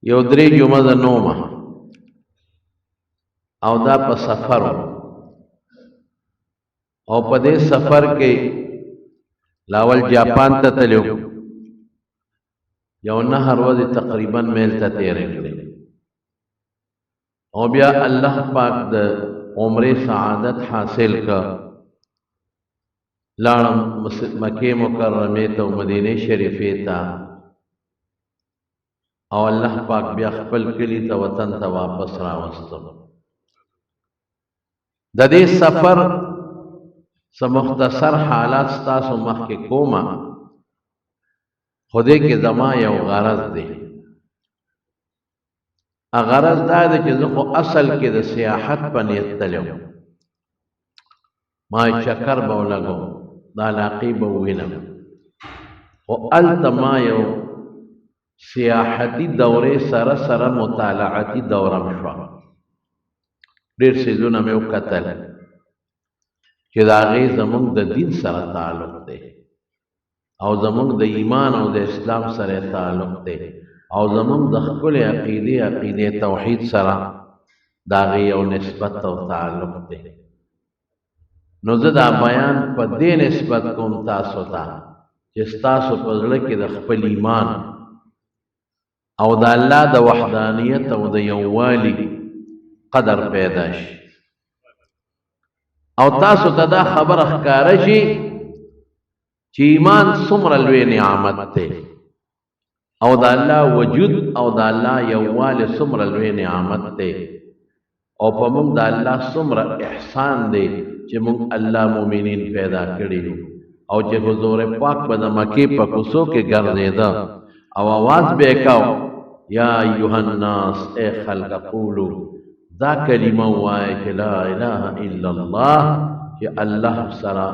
یو درې جمعه د نومه او دا په سفر او په دې سفر کې لاول جاپان ته تلو یو نهر ورځې تقریبا میل ته تیرې کړې او بیا الله پاک د عمره سعادت حاصل کا لاړم مکه مکرمه ته مدینه شریفه ته او الله پاک بیا خپل کلی ته وطن ته واپس راوستم د دې سفر سم مختصر حالات تاسو مخکې کومه خدای کې زما یو غرض دی غرض دا دی چې زه خو اصل کې د سیاحت په نیت تلم ما چکر به ولګو دا علاقې به ووینم خو هلته ما یو سیاحتي دورې سره سره مطالعتي دوره م شوه ډېر څیزونه مې وکتل چې د هغې زموږ د دین سره تعلق دی او زموږ د ایمان او د اسلام سره تعلق دی او زموږ د خپلې عقیدې توحید سره د هغې یو نسبت او تعلق دی نو زه دا بیان په دې نسبت کوم تاسو ته چې ستاسو په زړه کې د خپل ایمان او د الله د وحدانیت او د یووالي قدر پیدا شي او تاسو ته دا خبره ښکاره شي چې ایمان څومره لوی نعمت دی او د الله وجود او د الله یووالی څومره لوی نعمت دی او په موږ د الله څومره احسان دی چې موږ الله مؤمنین پیدا کړي او چې حضور پاک به د مکې په کوڅو کې ګرځېده او आवाज به یې کو یا ایها الناس اے خلق قولو دا کلمه وایه چې لا اله الا الله چې الله سره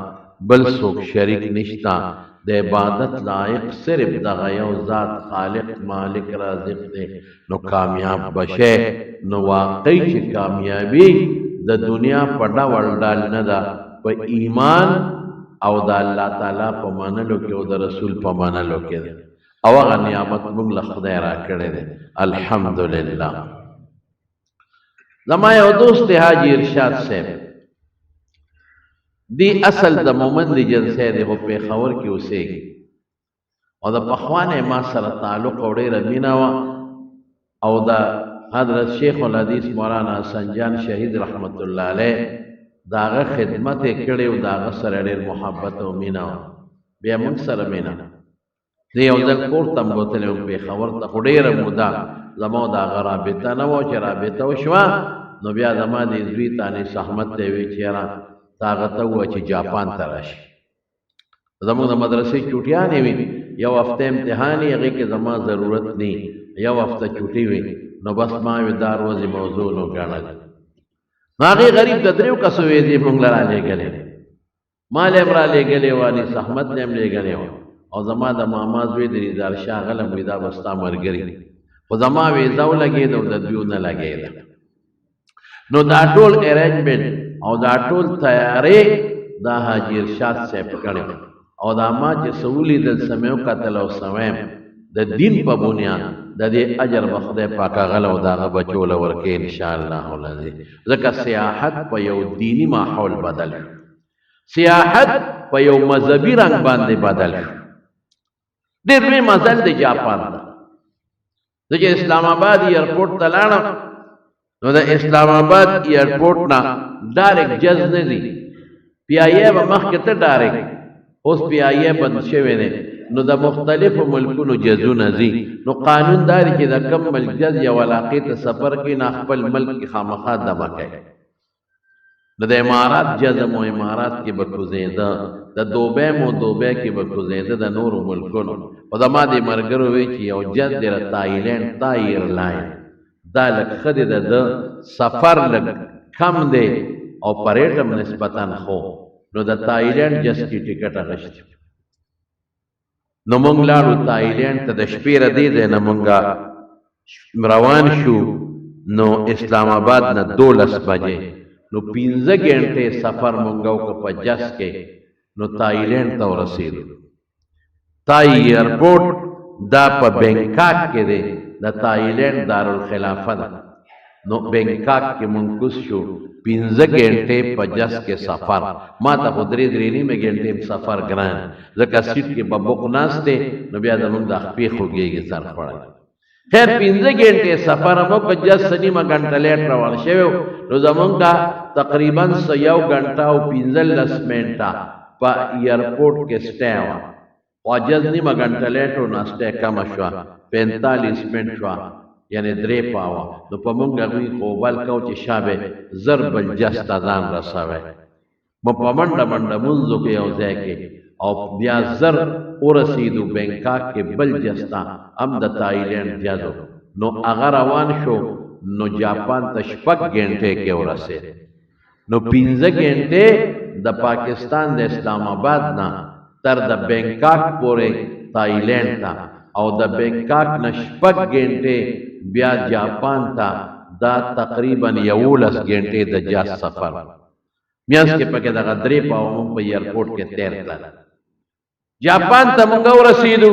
بل څوک شریک نشتا د عبادت لایق صرف دغه یو ذات خالق مالک رازق دی نو کامیاب بشه نو واقعي چې کامیابی د دنیا په ډول ډال نه ده په ایمان او د الله تعالی په منلو کې او د رسول په منلو کې ده او هغه نعمت موږ له خدای راکړی دی الحمدلله زما یو دوست حاجی ارشاد صاحب دی اصل د مومند جلسه دی په پېښور کې اوسېږي او د پخوانې ما سره تعلق او ډېره مینه وه او د حضرت شیخ الحدیث مولانا حسن جان شهید رحمت الله علیه د هغه خدمت یې کړی او د هغه سره ډېر محبت او مینه وه بیا موږ سره مینه زه یو ځل کور ته م بوتلی وم پېښور ته خو ډېره موده زما د هغه رابطه نه وه چې رابطه وشوه نو بیا زما د زوی تانیس احمد ته یې وی چې یاره ته هغه ته ووایه چې جاپان ته راشي زموږ د مدرسې چوټیانې وي یو هفته امتحان یې هغې کې زما ضرورت نه یو هفته چوټي وي نو بس ما وی دا ورځې موضوع نو ګڼل نو هغې غریب د دریو کسو ویزې موږ له رالېږلې ما له هم رالېږلې وه انیس احمد له هم لېږلې وه او زما د ماما زوی د ریزال شاه غلم وی دا به ستا ملګري خو زما ویزه ولګېده او د دوی نه لګېده نو دا ټول ارینجمنټ او دا ټول تیارې دا حاجي ارشاد صاحب کړی او دا ما چې څه ولیدل څه مې وکتل او څه ویم د دین په بنیاد د دې اجر به خدای پاک هغه له د هغه بچو له ورکوي انشاءالله العظیم ځکه سیاحت په یو دیني ماحول بدل شو سیاحت په یو مذهبي رنګ باندې بدل شو ډېر لوی مزل د جاپان ته زه چې اسلام آباد ایرپورټ ته لاړم نو د اسلام آباد ایرپورټ نه ډایرکټ جز نه ځي پیایې به مخکې ته ډایرکټ اوس پیایې بند شوی دی نو د مختلفو ملکونو جزونه ځي نو قانون دا دی چې د کم ملک جز یو علاقې ته سفر کوي نه خپل ملک کې خامخا دمه کوي نو د امارات جزم و امارات کې به کوزېده د دوبۍ مو دوبۍ کې به کوزېده د نورو ملکونو او زما دې ملګرو وی چې یو جز دی د تایلینډ تا ایرلاین دا لږ ښه دی د سفر لږ کم دی او په ریټ هم نسبتا خو نو د تایلینډ جز کې ټکټ اخیستی نو موږ لاړو تایلینډ ته د شپې ردې دی نه موږ روان شو نو اسلام آباد نه 12 بجې نو 15 غنټې سفر مونږ وکړ په جس کې نو تایلینډ ته ورسېدو تای ایرپورټ دا په بینکاک کې دی د تایلینډ دارالخلافه ده نو بینکاک کې منکوس شو 15 غنټې په جس کې سفر ما ته خو 3 غنټې سفر ګران ځکه سیټ کې ببوق ناشته نو بیا زمونږ د خپې خوږیږي سر خوړل خیر 15 غنټې سفر مو په جس سنیمه غنټه لیټ روان شوو نو زمونږ تقریبا 1 غنټه او 15 منټه په ایرپورټ کې سټاو واجز نیمه غنټه لیټ او ناشته کم شو 45 منټ شو یعنی 3 پاوا نو په مونږ غوي قوبل کو چې شابه ضرب الجست ځان رسوي مو په منډه منځو کې یو ځای کې او بیا زر ورسېدو بینکاک کې بل جستا هم د تایلینډ جازو نو اگر روان شو نو جاپان ته 6 غنټې کې ورسېد نو 15 غنټې د پاکستان د اسلام آباد نه تر د بینکاک پورې تایلینډ ته او د بینکاک نه 6 غنټې بیا جاپان ته دا تقریبا 11 غنټې د جاز سفر میاس کې پکې دغه 3 پاو په ایرپورټ کې تیر کړل جاپان ته موږ ورسېدو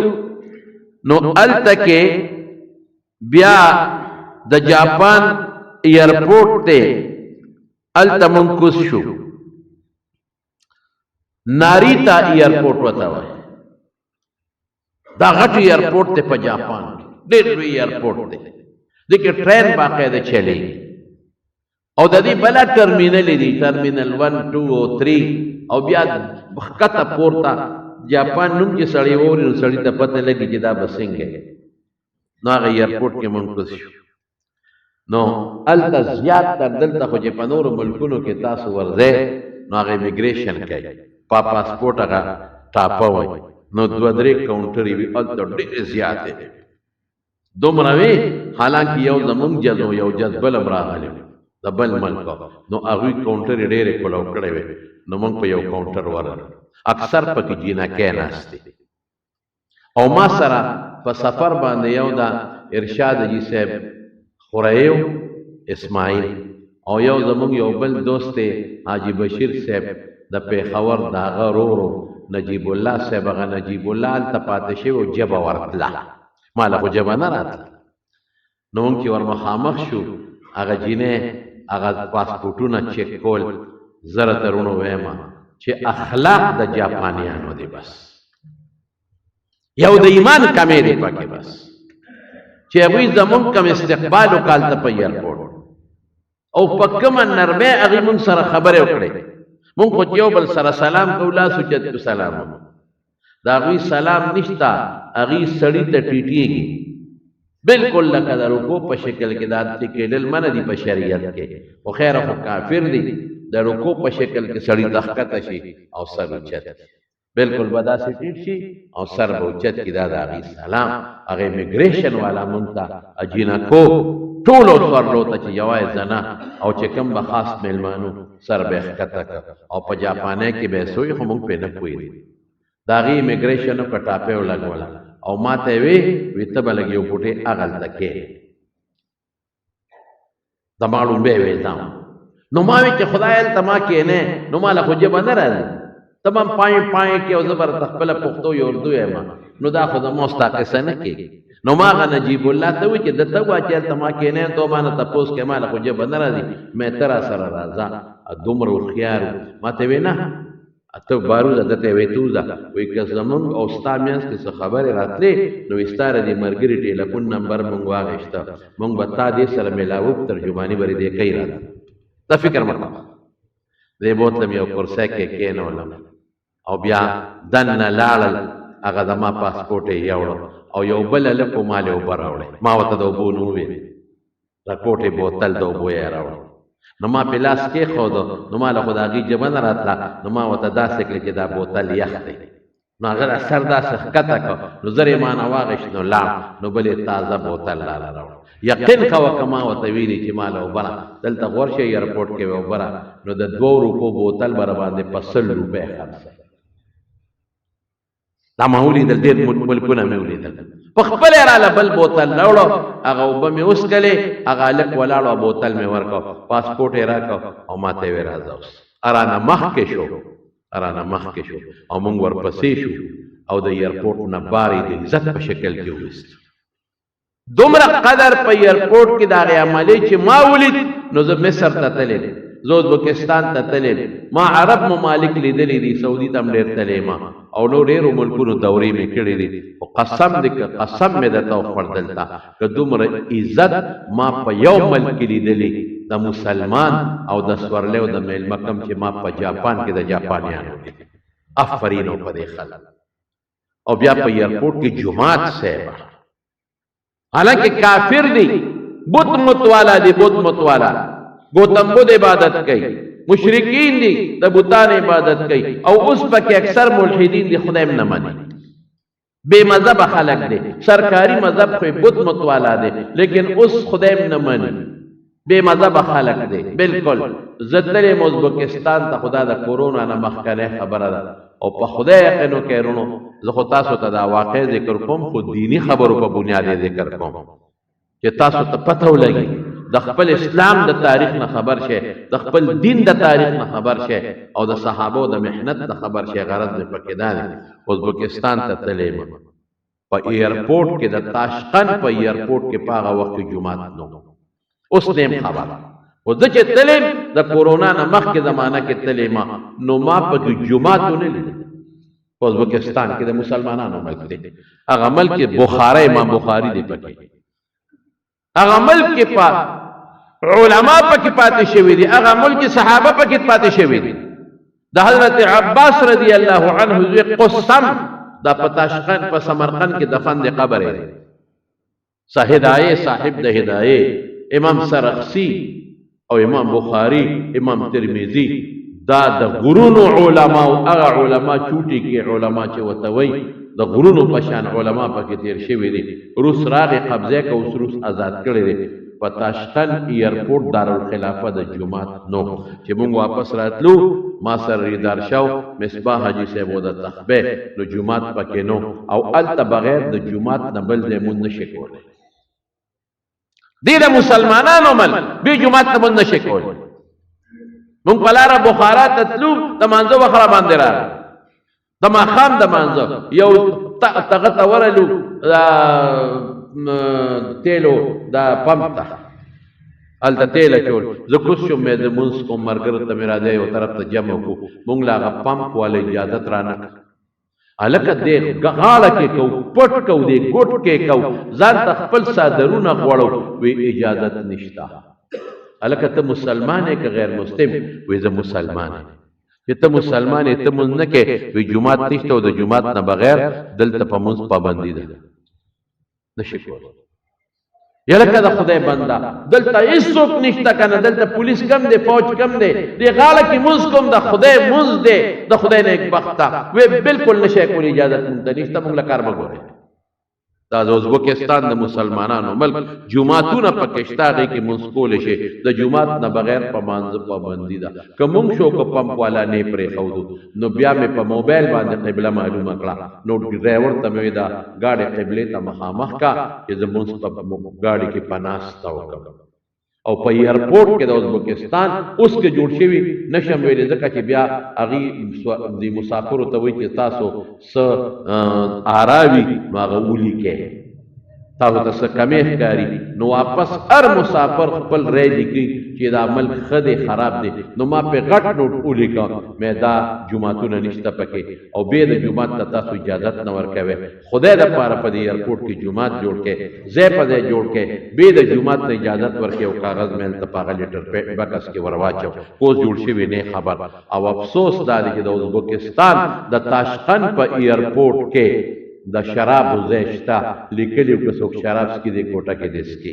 نو الته کې بیا د جاپان ایرپورټ ته الته منکوس شو ناریتا ایرپورټ وته وای دا غټ ایرپورټ ته په جاپان ډېر لوی ایرپورټ دی دغه ټرین باقاعده چلی او د دې بل ټرمینل دی ټرمینل 1 2 او 3 او بیا وخته پورته جاپان نوم چې سړی ووري نو سړی ته پته لګي چې دا بسنګ نو هغه ایرپورټ کې منقص شو نو الته زیات تر دلته خو چې په نورو ملکونو کې تاسو ورځئ نو هغه امیګریشن کوي پاسپورټ هغه ټاپه وای نو 2-3 کاونټر وی الته ډېر زیات دي دومره وی حالانکه یو زمون جزو یو جذبل راغلی د بل ملک نو هغه کاونټر ډېر کولو کړی وي نو موږ په یو کاونټر ورل اکثر پکې جینا کې ناشته او ما سره په سفر باندې یو دا ارشاد جی صاحب خورایو اسماعیل او یو زمون یو بل دوست حاجی بشیر صاحب د پیښور دا غرورو نجیب الله صاحب غ نجیب الله التپات شی او جبا ورتلا مال خو جبا نه راتله نو چې ور مخامخ شو هغه جینه هغه پاسپورټونه چیک کول زره ترونو وېما چې اخلاق د جاپانیانو دی بس یو د ایمان کمې دی پکې بس چې هغه زمون کم استقبال وکړ ته په ایرپورټ او پکمه نرمه هغه مون سره خبره وکړي مون خو یو بل سره سلام کولا سجد کو سلام دا غوی سلام نشتا هغه سړی ته ټیټیږي بالکل لکه د رکوع په شکل کې دات کېدل من دي په شریعت کې او خیر خو کافر دي د رکوع په شکل کې سړی تخکته شي او سر اوچت بالکل بدا سي ټیټ شي او سر اوچت کې دا هغه سلام هغه امیګریشن والا مونږه اجینا کو ټول ورلو ته چې یوای زنا او چې کوم به خاص ملمانو سر به ښکته او په جاپانه کې به سوی هم په نه کوي دا غي امیګریشن په ټاپه ولګولا او ماته وی ته بلګیو پټه اغل تکې د معلوم به وې ځم نو ما وی چې خدای ال تما کې نه نو مال خو جبه نه راځي تمام پای کې او زبر تخپل پختو یو اردو یې ما نو دا خو د مستقصه نه کې نو ما غ نجیب الله ته وی چې د ته واچل تما کې نه تو ما نه تاسو کې مال خو جبه نه راځي مې تر سره راځه دومره خيار ماته وینا اته بارو دته وې توزا وې که زمون او استامیاس کې خبره راتلې نو استاره دې مرګري ټلیفون نمبر مونږ واغښته مونږ بتا دې سره ملاو ترجمانی بری دې کوي راځه ته فکر مکه دې بوتلم یو کورسه کې کېنولم او بیا دن لاړل هغه د ما پاسپورټ یې یوړ او یو بل له کوماله وبراوړې ما وته د وبو نو وې راکوټه بوتل د وبو یې راوړ نو ما پلاس کې خو نو ما له خدای جبن راتلا نو ما وته داسې کړ چې دا بوتل یخ دی نو هغه اثر داسې ښکته کو نو زری ما نه واغښ نو لا نو بلې تازه بوتل لا راوړ یقین خو کما وته ویلي چې مال وبره دلته ورشه ایرپورټ کې وبره نو د 2 روپو بوتل بر باندې 50 روپے خرڅ دا مولي دل ډېر ملکونه مې ولیدل په خپل را بل بوتل راوړو هغه وب مې اوس کله هغه لک ولاړو بوتل مې ورکو پاسپورټ یې راکو او ماته وی راځو ارانه مخ کې شو او مونږ ورپسې شو او د ایرپورټ نه باري د عزت په شکل کې وست دومره قدر په ایرپورټ کې د هغې عملې چې ما ولید نو زه مصر ته تللی زه ازبکستان ته تللی ما عرب ممالک لیدلی دي سعودي ته هم ډېر تللی ما او نو ډېرو ملکونو دورې مې کړې دي خو قسم دې که قسم مې درته وخوړ دلته که دومره عزت ما په یو ملک کې لیدلی د مسلمان او د سورلی او د میلمه کم چې ما په جاپان کې د جاپانیانو دي افرین او په دې خلک او بیا په ایرپورټ کې جماعت صاحب حالانکه کافر دی بت متوالا دی بت متوالا گوتم بدھ عبادت کوي مشرکین دي د بتان عبادت کوي او اوس پکې اکثر ملحدین دي خدای نه مانی بے مذهب خلق دي سرکاری مذهب خو بت متوالا دي لیکن اوس خدای نه مانی بے مذهب خلق دي بالکل زتل ازبکستان ته خدا د کورونا نه مخکنه خبره ده او په خدای یقینو کړونو زه خو تاسو ته دا واقع ذکر کوم خو دینی خبرو په بنیاد ذکر کوم چې تاسو ته پته ولګي د خپل اسلام د تاریخ نه خبر شي د خپل دین د تاریخ نه خبر شي او د صحابه د محنت نه خبر شي غرض دې پکې ده ازبکستان ته تلیم په ایرپورټ کې د تاشقند په ایرپورټ کې په هغه وخت جمعات نو اوس نیم خبر او زه چې تلم د کورونا نه مخکې زمانه کې تلم نو ما په جمعات نه لیدل په ازبکستان کې د مسلمانانو ملک دی هغه ملک بخاری امام بخاری دی پکې هغه ملک کې علما پکې پاتې شوي دي هغه ملک صحابه پکې پاتې شوي دي د حضرت عباس رضی الله عنه زوی قسم د پتاشقند په سمرقند کې دفن دی قبر یې هدایه صاحب د هدایه امام سرخسی او امام بخاری امام ترمذی دا د غرونو علما او هغه علما چوټي کې علما چې وتوي د غرونو په شان علما پکې تیر شوي دي روس راغی قبضه کو اوس روس آزاد کړی دی په تاشقند ایرپورټ دارالخلافه د جمعات نو چې موږ واپس راتلو ما سره ریدار شو مصباح حاجی صاحب د تخبه نو جمعات پکې نو او الته بغیر د جمعات نه بل ځای مونږ نشي کولی دې د مسلمانانو مل به جمعات ته مونږ نشي کولی مونږ په لاره بخارا ته تلو د مانځه وخره باندې راغلو د ماښام د مانځه یو تغه ته ورلو تیلو دا پمپ ته هلته تیل اچول زه کوز شوم مې د مونځ کوم ملګرو ته مې راځی یو طرف ته جمع کړو مونږ له هغه پمپ والا اجازت رانه کړه هلکه دې غاړه کې کو پټ کو دې ګوټ کې کو ځان ته خپل صادرونه غوړو وی اجازت نشته هلکه ته مسلمان یې که غیر مسلم وی زه مسلمان یم چې ته مسلمان یې ته مونځ نه کې وی جومات نشته او د جومات نه بغیر دلته په مونځ پابندي ده نشي کولی یلکه د خدای بنده دلته هیڅوک نشته کنه دلته پولیس کم دی فوج کم دی دی غاړه کې مونځ کوم د خدای مونځ دی د خدای نیکبخته وی بالکل نشي کولی اجازت مونږ ته نشته مونږ له کار مه ګورئ دا د ازبکستان د مسلمانانو ملک جمعاتونه پکې شته هغې کې مونځ کولی شي د جمعات نه بغیر په مانځه پابندي ده که مونږ شو که پمپ والا نه پرېښودو نو بیا مې په موبایل باندې قبله معلومه کړه نو ډرایور ته مې دا ګاډۍ قبلې ته مخامخ کا چې زه مونځ په ګاډي کې په ناسته وکړم او په ایرپورټ کې د ازبکستان اوس کې جوړ شوي نشم ویلی ځکه چې بیا هغې د مسافرو ته وایي چې تاسو څه آراوي نو هغه ولیکئ تاسو ته څه کمې ښکاري نو واپس هر مسافر خپل رای لیکي چې دا ملک ښه دی خراب دی نو ما پې غټ نوټ ولیکه مې دا جوماتونه نشته پکې او بې د جومات ته تاسو اجازت نه ورکوئ خدای دپاره په دې ایرپورټ کې جومات جوړ کړئ ځای په ځای جوړ کړئ بې د جومات ته اجازت ورکړئ او کاغذ مې هلته په هغه لیټر بکس کې ور واچو اوس جوړ شوي نه خبر او افسوس دا دی چې د ازبکستان د تاشقند په ایرپورټ کې د شرابو ځای شته لیکلي که څوک شراب څکي دی کوټه کې دی څکي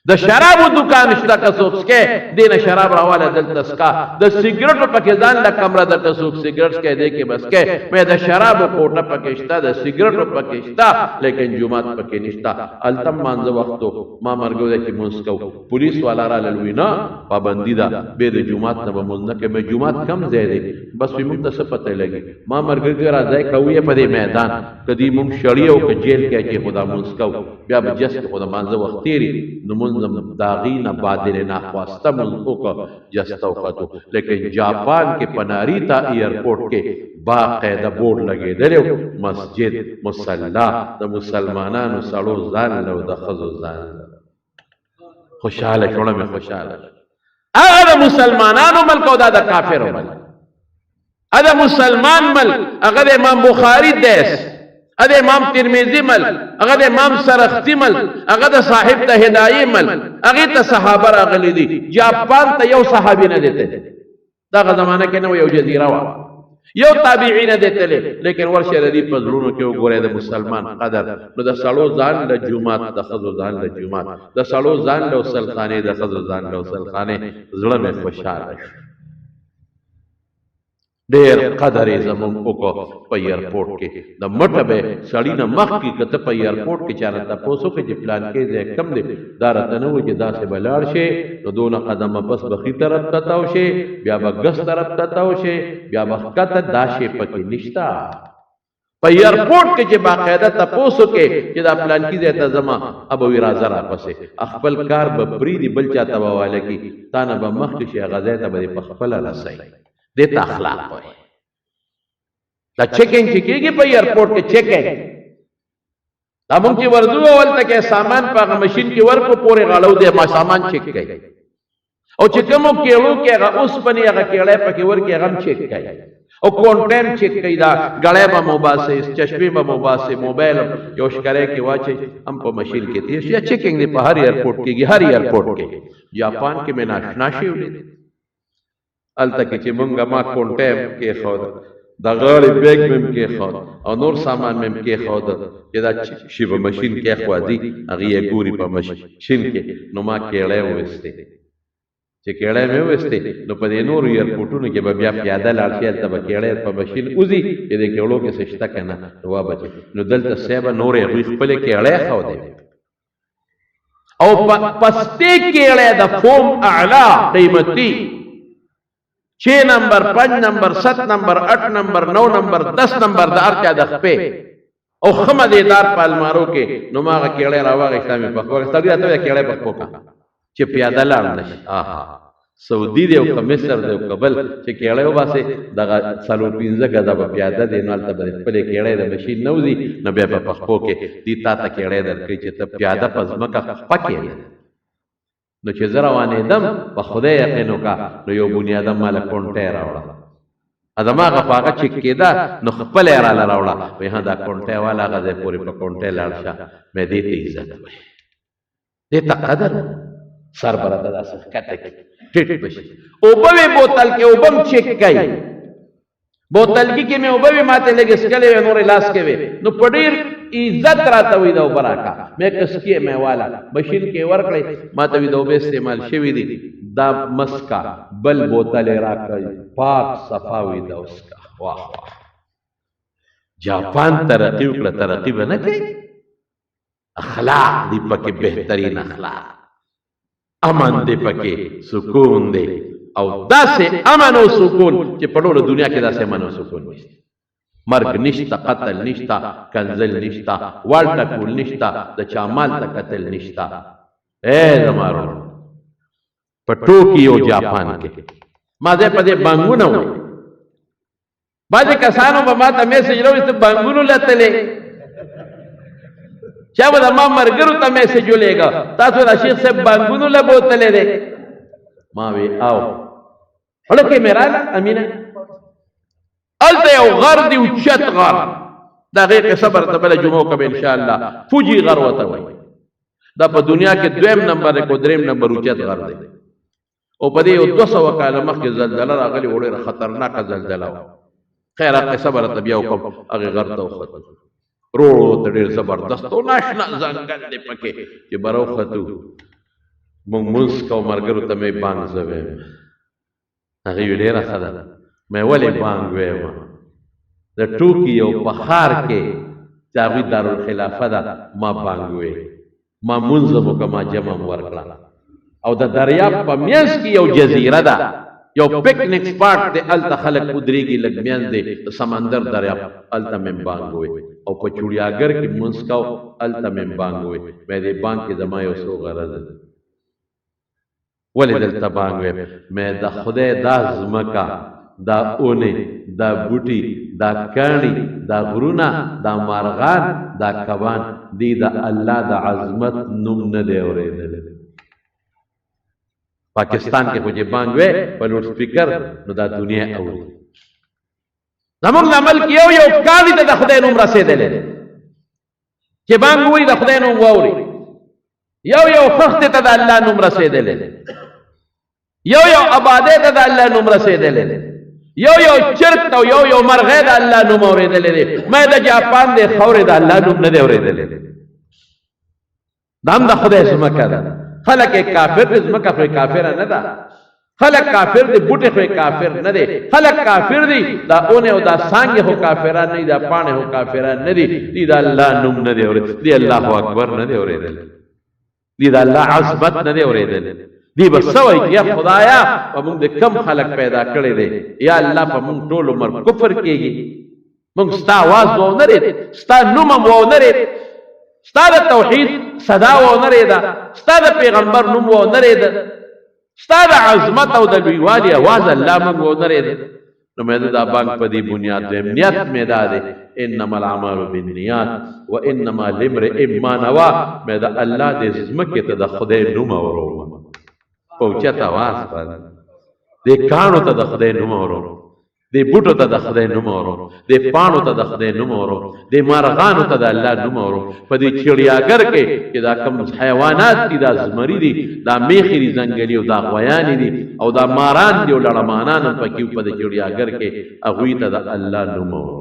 د شرابو دکان شته که څوک څکي دی نه شراب راواله دلته څکه د سګرټو پکې ځان له کمره ده که څوک سګرټ څکي دی کې بس کې مې د شرابو کوټه پکې شته د سګرټو پکې شته لیکن جومات پکې نشته هلته مانځه وختو ما مرګو دی چې مونځ کوو پولیس والا راغلل وي نه پابندي ده بې د جومات نه به مونځ نه کوې مې جومات کم ځای دی بس وي موږ ته څه پته لګي ما ملګري راځئ کوو یې په دې میدان که دوی موږ شړي او که جیل کې اچي خو دا مونځ کوو بیا به جس کې خو د مانځه وخت تېري نو مونځ منځم داغینه بادل ناخواسته منځ وکړه جسته وختو لیکن جاپان کې پناری تا ایئرپورټ کې باقاعده بورډ لګېدلی مسجد مصلا د مسلمانانو سړو ځان له د ښځو ځان له خوشحاله شوړه مې خوشحاله هغه د مسلمانانو ملک او دا د کافرو ملک هغه مسلمان ملک هغه د امام بخاری دیس هغه د امام ترمذی ملک هغه د امام سرخسی ملک هغه د صاحب د هدایي ملک هغه ته صحابه راغلي دي جاپان ته یو صحابي نه دیته دغه زمانہ کې نو یو جزیره وا یو تابعین دیته لیکن ورشه ردی په زړونو کې وګوره د مسلمان قدر نو د سړو ځان له جمعات د خزو ځان له جمعات د سړو ځان له وسلخانه د خزو ځان له وسلخانه زړه مې خوشاله ډېر قدر یې زموږ وکړو په ایئرپورټ کې د مټه به سړي نه مخکې که ته په ایئرپورټ کې چا نه تپوس وکړې چې پلان کې ځای کم دی دا راته نه وایي چې داسې به لاړ شې نو دونه قدمه پس به ښي طرف ته تاو شې بیا به ګس طرف ته تاو شې بیا به ښکته دا شی پکې نشته په ایئرپورټ کې چې باقاعده تپوس وکړې چې دا پلان کې ځای ته ځما ابه وي راځه راپسې خپل کار به پرېږدي بل چا ته به واله کړي تا نه به مخکې شي هغه ځای ته به دې په خپله رسوي دیتا اخلاق ہوئے دا چیکنگ چی کیگی پا ایئرپورٹ کے چیکنگ دا مونگ چی ورزو اول تک سامان پا مشین کی ورکو پورے غالو دے ما سامان چیک گئی او چکمو کیلو کی اگا اس پنی اگا کیلے پا کی ورکی اگم چیک گئی او کونٹین چیک گئی دا گڑے با مباسے چشمی با مباسے موبیل یوش کرے کی واچے ہم پا مشین کی تیش یا چیکنگ دی پا ہر ایئرپورٹ کی ہر ایئرپورٹ کی جاپان کی میں ناشناشی ہوئی الته کې چې مونږه ما کونټیم کې خود د غاړې بیگ مم کې خود او نور سامان مم کې خود چې دا شی په ماشين کې خوادي هغه یې ګوري په ماشين کې نو ما کېړې وسته چې کېړې مې وسته نو په دې نور ایرپورټونو کې به بیا پیاده لاړ شي ته به کېړې په ماشين اوزي چې دې کېړو کې سشته کنه نو وا بچي نو دلته سیبه نورې خپل کېړې خو دی او پسته کېړې د فوم اعلی قیمتي 6 نمبر 5 نمبر 7 نمبر 8 نمبر 9 نمبر 10 نمبر د ارچا د خپې او خمدیدار پالمارو کې نو ماغه کېړې راوغه اسلامي په خوښ تړي ته کېړې په کوکا چې پیاده لاړ نشي آها سعودي دی او مصر دی او قبل چې کېړې وباسه دغه سالو 15 غدا په پیاده دی نو ته په کېړې د ماشين نوځي نو بیا په خپو کې دي تا ته کېړې درکې چې ته پیاده پزمکه پکې نو چې زه روانې دم په خدای یقین وکړه نو یو بنیادم ماله کونټې راوړه ادماغه پاغه چې کېده نو خپل یې راله راوړه وایي ها دا کونټې والا هغه ځای پورې په کونټې لاړ شه مې دې ته عزت وایي دې ته قدر سر برته داسې ښکته کړي ټیټ بشي اوبه وې بوتل کې اوبه هم چیک کوي بوتلګي کې مې اوبه وې ماته لږ اسکلې وې نورې لاس کې وې نو په ډېر عزت راته وي دا اوبه راکړه مې کسکې مې والا مشین کې ورکړې ماته وي دا اوبه استعمال شوي دي دا مسکا بل بوتل یې راکړې پاک صفا وي دا اوسکا واه واه جاپان ترقي وکړه ترقي به نه کوي اخلاق دی پکې بهترین اخلاق امن دی پکې سکون دی او داسې امن او سکون چې په ټوله دنیا کې داسې امن او سکون نشته مرګ نشتا قتل نشتا کنزل نشتا والټا کول نشتا د چا مال ته قتل نشتا اے زمارو په ټوکیو جاپان کې ما دې په دې بانګونه وای باندې کسانو به ما ته میسج راوړي ته بانګونو لته چا به ما مرګرو ته میسج ولېګا تاسو را شیخ صاحب بانګونو له بوتلې ده ما وی او هلکه میرا امینه الته یو غر دی او چت غر دا غیر صبر ته بل جمعو کبه ان شاء الله فوجي غر وته وای دا په دنیا کې دویم نمبر کو دریم نمبر او چت غر دی او په دې 200 کاله مخکې زلزلہ راغلی وړه خطرناک زلزلہ خیر هغه صبر ته بیا وکم هغه غر ته وخت رو ته ډیر زبردست او ناشنا ځنګل دی پکې چې برو خطو مونږ موس کو مرګرو ته مې بانګ زوي هغه ډیره خدا مې ولې بانګ وې د ټوکیو په خار کې چاوي دارالخلافه ده ما بانګ وې ما منظم کما جمع ورکړه او د دریاب په میانس کې یو جزیره ده یو پکنیک سپاټ دی الته خلک ودرېږي لږ میانس دی سمندر دریاب الته مې بانګ وې او په چوړیاګر کې منځ کاو الته مې بانګ وې مې دې بانګ کې زما یو څو غرض ولې دلته بانګ ویم مې د خدای دا ځمکه دا اونې دا بوټي دا کاڼي دا غرونه دا مارغان دا کبان دی د الله د عظمت نوم نه دی اورېدلی پاکستان کې خو چې بانګ وې په لوډ سپیکر نو دا دنیا اوري زمونږ د ملک یو یو کالي ته د خدای نوم رسېدلی دی چې بانګ وایي د خدای نوم واوري یو یو خښتې ته د الله نوم رسېدلی دی یو یو آبادۍ ته د الله نوم رسېدلی دی یو یو چرک ته یو یو مرغۍ د الله نوم اورېدلی دی مې د جاپان د خاورې د الله نوم نه دی اورېدلی دا هم د خدای ځمکه ده خلک یې کافر دي ځمکه خو یې کافره نه ده خلک کافر دي بوټي خو یې کافر نه دی خلک کافر دي دا اونې او دا څانګې خو کافران نه دي دا پاڼې خو کافران نه دي دي د الله نوم نه دی اورېدلی دی الله اکبر نه دی اورېدلی دی د الله عظمت نه دی اورېدلی دی به څه وایي یا خدایا په موږ د کم خلک پیدا کړی دی یا الله په موږ ټول عمر کفر کېږي موږ ستا آواز وانرېد ستا نوم هم وانرېد ستا د توحید صدا وانرېده ستا د پیغمبر نوم وانرېده ستا د عظمت او د لویوالي اواز الله موږ وانرېد نو مې دا بانګ په دې بنیاد دویم نیت مې دا دی انما الاعمال بالنیات وانما لامرئ ما نوى مې دا الله دې ځمکې ته د خدای نوم اورو پوچت آواز باندې دې کانو ته د خدای نوم اورو دې بوټو ته د خدای نوم اورو دې پاڼو ته د خدای نوم اورو دې مارغانو ته د الله نوم اورو په دې چړیاګر کې چې دا کوم حیوانات دي دا زمری دي دا میخې دي ځنګلي او دا غویانې دي او دا ماران دي او لړمانان هم پکې په دې چړیاګر کې هغوی ته د الله نوم اورو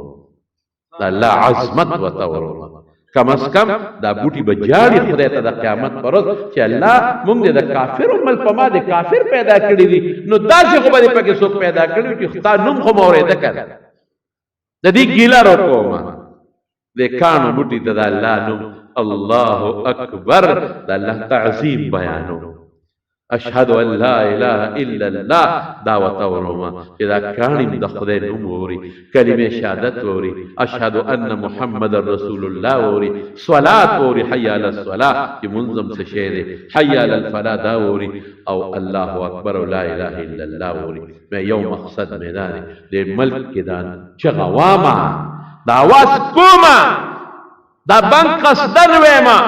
د الله عظمت ورته اورو کم از کم دا بوټي به جاړي خدای ته د قیامت پر ورځ چې الله موږ د کافرو مل په ما د کافر پیدا کړي دي نو داسې خو به دې پکې څوک پیدا کړي چې خدا نوم خو مه اورېده که د دې ګیله راکومه د کاڼو بوټي ته د الله نوم الله اکبر د الله تعظیم بیانو اشهد ان لا اله الا الله دعوت ورما چې دا کاڼي د خدای نوم ووري کلمه شهادت ووري اشهد ان محمد رسول الله ووري صلات ووري حي على الصلاه چې منظم څه شی دی حي على الفلاح دا ووري او الله اکبر او لا اله الا الله ووري مې یو مقصد مې دا دی د ملک کې دا چغه واما دا واس کوما دا بنک قصدر وېما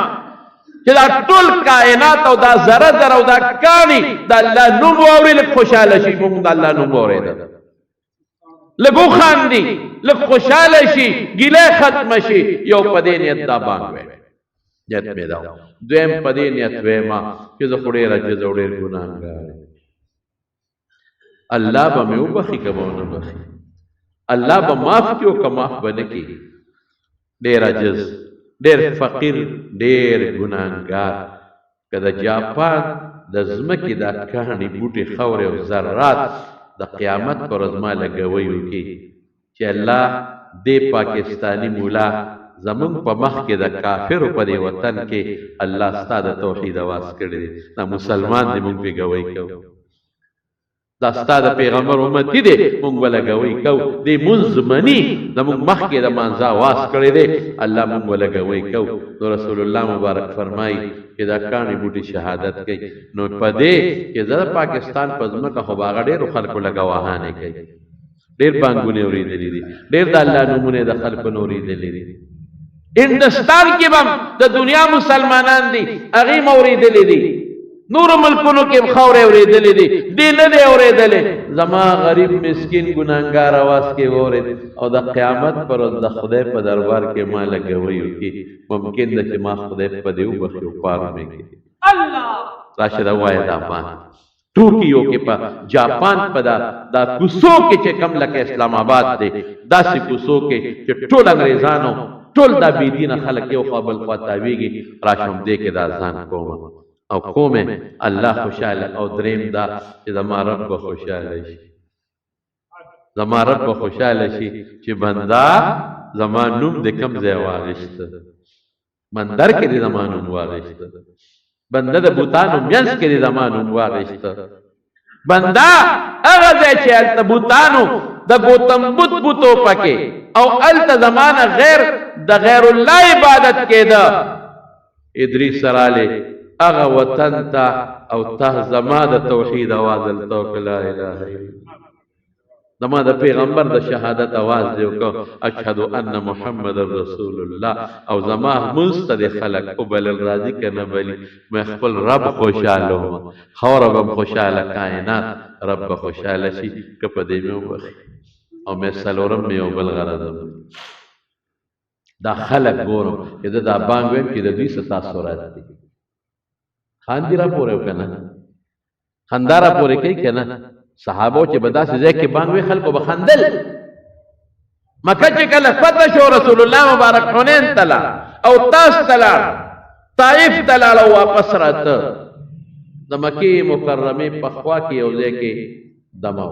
چې دا ټول کائنات او دا ذره ذره او دا کانی د الله نوم واوري لږ خوشحاله شي موږ د الله نوم واورېده لږ وخاندي لږ خوشحاله شي ګیله ختمه شي یو په دې نیت دا بانګ وی نیت مې دا دویم په دې نیت ویما چې زه خو ډېر عجز او ډېر ګناهګار الله به مې وبخي که به ونه بخي الله به معاف کړي او که معاف به نه کړي ډېر عجز ډېر فقیر ډېر ګناهګار که د جاپان د ځمکې دا کاڼي بوټي خاورې او ذرات د قیامت پر ورځ ما لګوی وکړي چې الله دې پاکستاني مولا زمونږ په مخ کې د کافرو په دې وطن کې الله ستا د توحید اواز کړی دی دا مسلمان دی مونږ پې ګوی کوو دا ستا د پیغمبر امتی دی مونږ به لګوی کوو دې مونځ مني زمونږ مخکې د مانځه اواز کړی دی الله مونږ به لګوی کوو نو رسول الله مبارک فرمایي چې دا کاڼي بوټي شهادت کوي نو په دې چې زه د پاکستان په ځمکه خو به هغه ډېرو خلکو له ګواهانې کوي ډېر بانګونه اورېدلي دي ډېر د الله نومونه د خلکو نه اورېدلي دي هندوستان کې به د دنیا مسلمانان دي هغې م اورېدلي دي نورو ملکونو کې هم خاورې اورېدلې دي دې نه دی اورېدلې زما غریب مسکین ګناهګار اواز کې واورېد او د قیامت پر ورځ د خدای په دربار کې ما لګوی وکړي ممکن ده چې ما خدای په دې وبخي او پار مې کړي راشه دا ووایه دا بان ټوکیو کې په جاپان په دا کوڅو کې چې کم لکه اسلام آباد دی داسې کوڅو کې چې ټول انګریزانو ټول دا بېدینه خلک یو خوا بل خوا تاویږي راشم دې کې دا ځان کومه او کومه الله خوشاله او دریم دا چې زما رب به خوشاله شي زما رب به خوشاله شي چې بندا زما نوم د کم ځای واغېسته مندر کې د زما نوم واغېسته بنده د بوتانو منځ کې د زما نوم واغېسته بندا هغه ځای چې هلته بوتانو د بوتم بوتو پکې او هلته زمانه غیر د غیر الله عبادت کېده ادریس سراله اغه وطن ته او ته زما د توحید आवाज التو لا اله الا زما د پیغمبر د شهادت आवाज دی کو اشهد ان محمد رسول الله او زما مستد خلق او بل راضی کنه بلی مې خپل رب خوشاله خورم خوشاله کائنات رب خوشاله شي کپ دې مې وبخي او مې سلورم مې بل غرض دا خلق ګورم چې دا بانګ ویم چې د دې ستا سورات دي خاندرا پورې کنه خندارا پورې کوي کنه صحابو چې بدا سي ځکه بانګ وی خلکو بخندل مکه چې کله فتح شو رسول الله مبارک حنین تلا او تاس تلا طائف تلا او واپس راته د مکی مکرمه په خوا کې یو ځکه دمه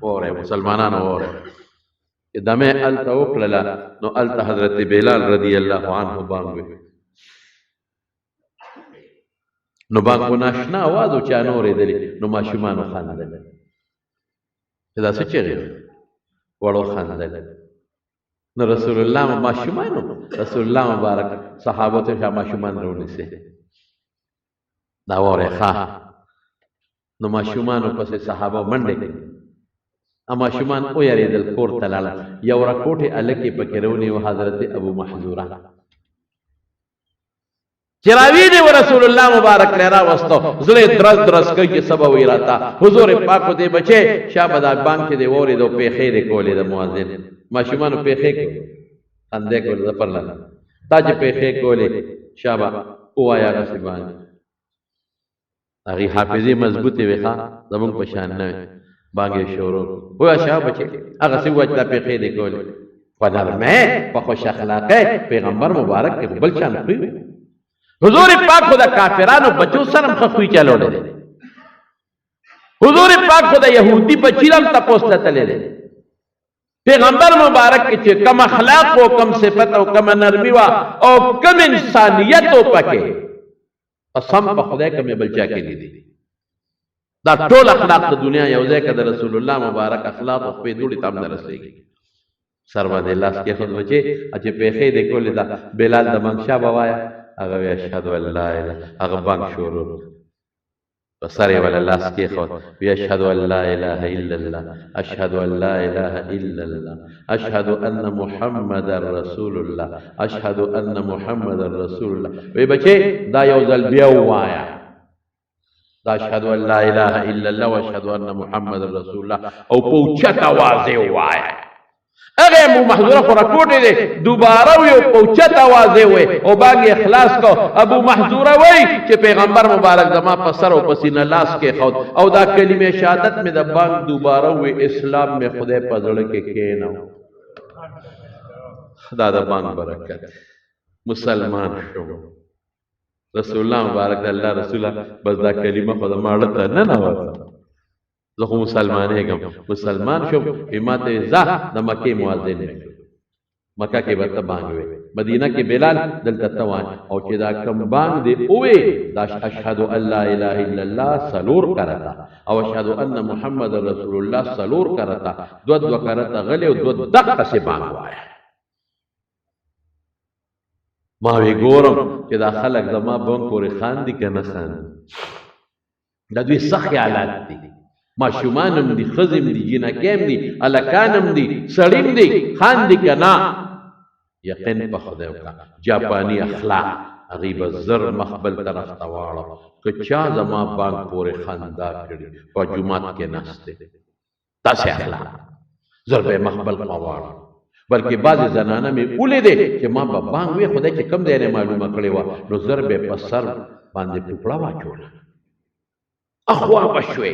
وره مسلمانانو وره دمه الته وکړه نو الته حضرت بلال رضی الله عنه بانګ نو بانګ ناشنا आवाज او چا نورې دلی نو ماشومان خاندل دا څه چیرې وړو خاندل نو رسول الله ماشومان رسول الله مبارک صحابه ته ماشومان راونیسه دا وره ښا نو ماشومان پسې صحابه منډه کړي اما شومان او یریدل کور ته لاړل یو راکوټه الکه پکې رونی او حضرت ابو محذوره چراوی دی رسول الله مبارک لرا وستو زړه درس کوي چې سبا وی راتا حضور پاک دې بچي شابه بانک دې وری دو پیخې دې کولې د مؤذن ماشومان پیخې کو اندې کول د پرلا تاج پیخې کولې شابه اوایا غسبان هغه حافظي مضبوطه وخا زمون په شان نه باغې شروع هو شابه بچي هغه سی وجه پیخې دې کولې په نرمه په خوش اخلاقه پیغمبر مبارک کې بل چان کوي حضور پاک خدا کافرانو بچو سرم خخوی چلوڑے دے حضور پاک خدا یہودی بچیرم تپوس لتلے دے پیغمبر مبارک کے کم اخلاق و کم صفت و کم نرمی و او کم انسانیت و پکے قسم پا خدا کم بلچا کے لی دی دا ټول اخلاق دا دنیا یوزے کا دا رسول اللہ مبارک اخلاق و پی دوڑی تام نرسے گی سروا دے اللہ کے خود بچے اچھے پیخے دے کولی دا بلال دا منشا بوایا اغه اشهد ان لا اله اغه بانک شروع بسره ولا لاس کې خو اشهد ان لا اله الا الله اشهد ان لا اله الا الله اشهد ان محمد رسول الله اشهد ان محمد رسول الله وی بچي دا یو ځل بیا وایا دا اشهد ان لا اله الا الله واشهد ان محمد رسول الله او پوچت आवाज وایا اگر مو محضوره خورا کوٹے دے دوبارہ وی پوچت آوازے ہوئے او باقی اخلاص کو ابو محضوره وی کہ پیغمبر مبارک زمان پسر و پسینہ لاس کے خود او دا کلمہ شہادت میں دا بانک دوبارہ وی اسلام میں خدے پزڑ کے کہنا دا بانک برکت مسلمان شو رسول اللہ مبارک دا اللہ رسولہ بس دا کلمہ خدا مارتا نہ ہوتا زخو مسلمان هیگم مسلمان شو امات زہ دا مکی موازن مکہ کے برتا بانگوے مدینہ کے بلال دلتا توان او چی دا کم بانگ دے اوے دا اشہدو ان لا الہ الا اللہ سلور کرتا او اشہدو ان محمد رسول اللہ سلور کرتا دو کرتا غلی و دو دقا سے بانگو آیا ماوی گورم چی دا خلق زما بانگ پوری خان دی که نخان دا دوی سخی علات دی ماشومانم دی خزم دی جنکیم دی الکانم دی سڑیم دی خان دی کنا یقین پا خدایو کا جاپانی اخلاق غیب زر مخبل طرف توارا کچا زمان بانک پورے خاندا کری پا جماعت کے ناستے تاسی اخلاق زر بے مخبل قوارا بلکہ بعض زنانہ میں اولے دے کہ ماں با بانک وی خدای چے کم دینے معلومہ کڑے وا نو زر بے پسر باندے ٹکڑا وا چولا اخوا بشوے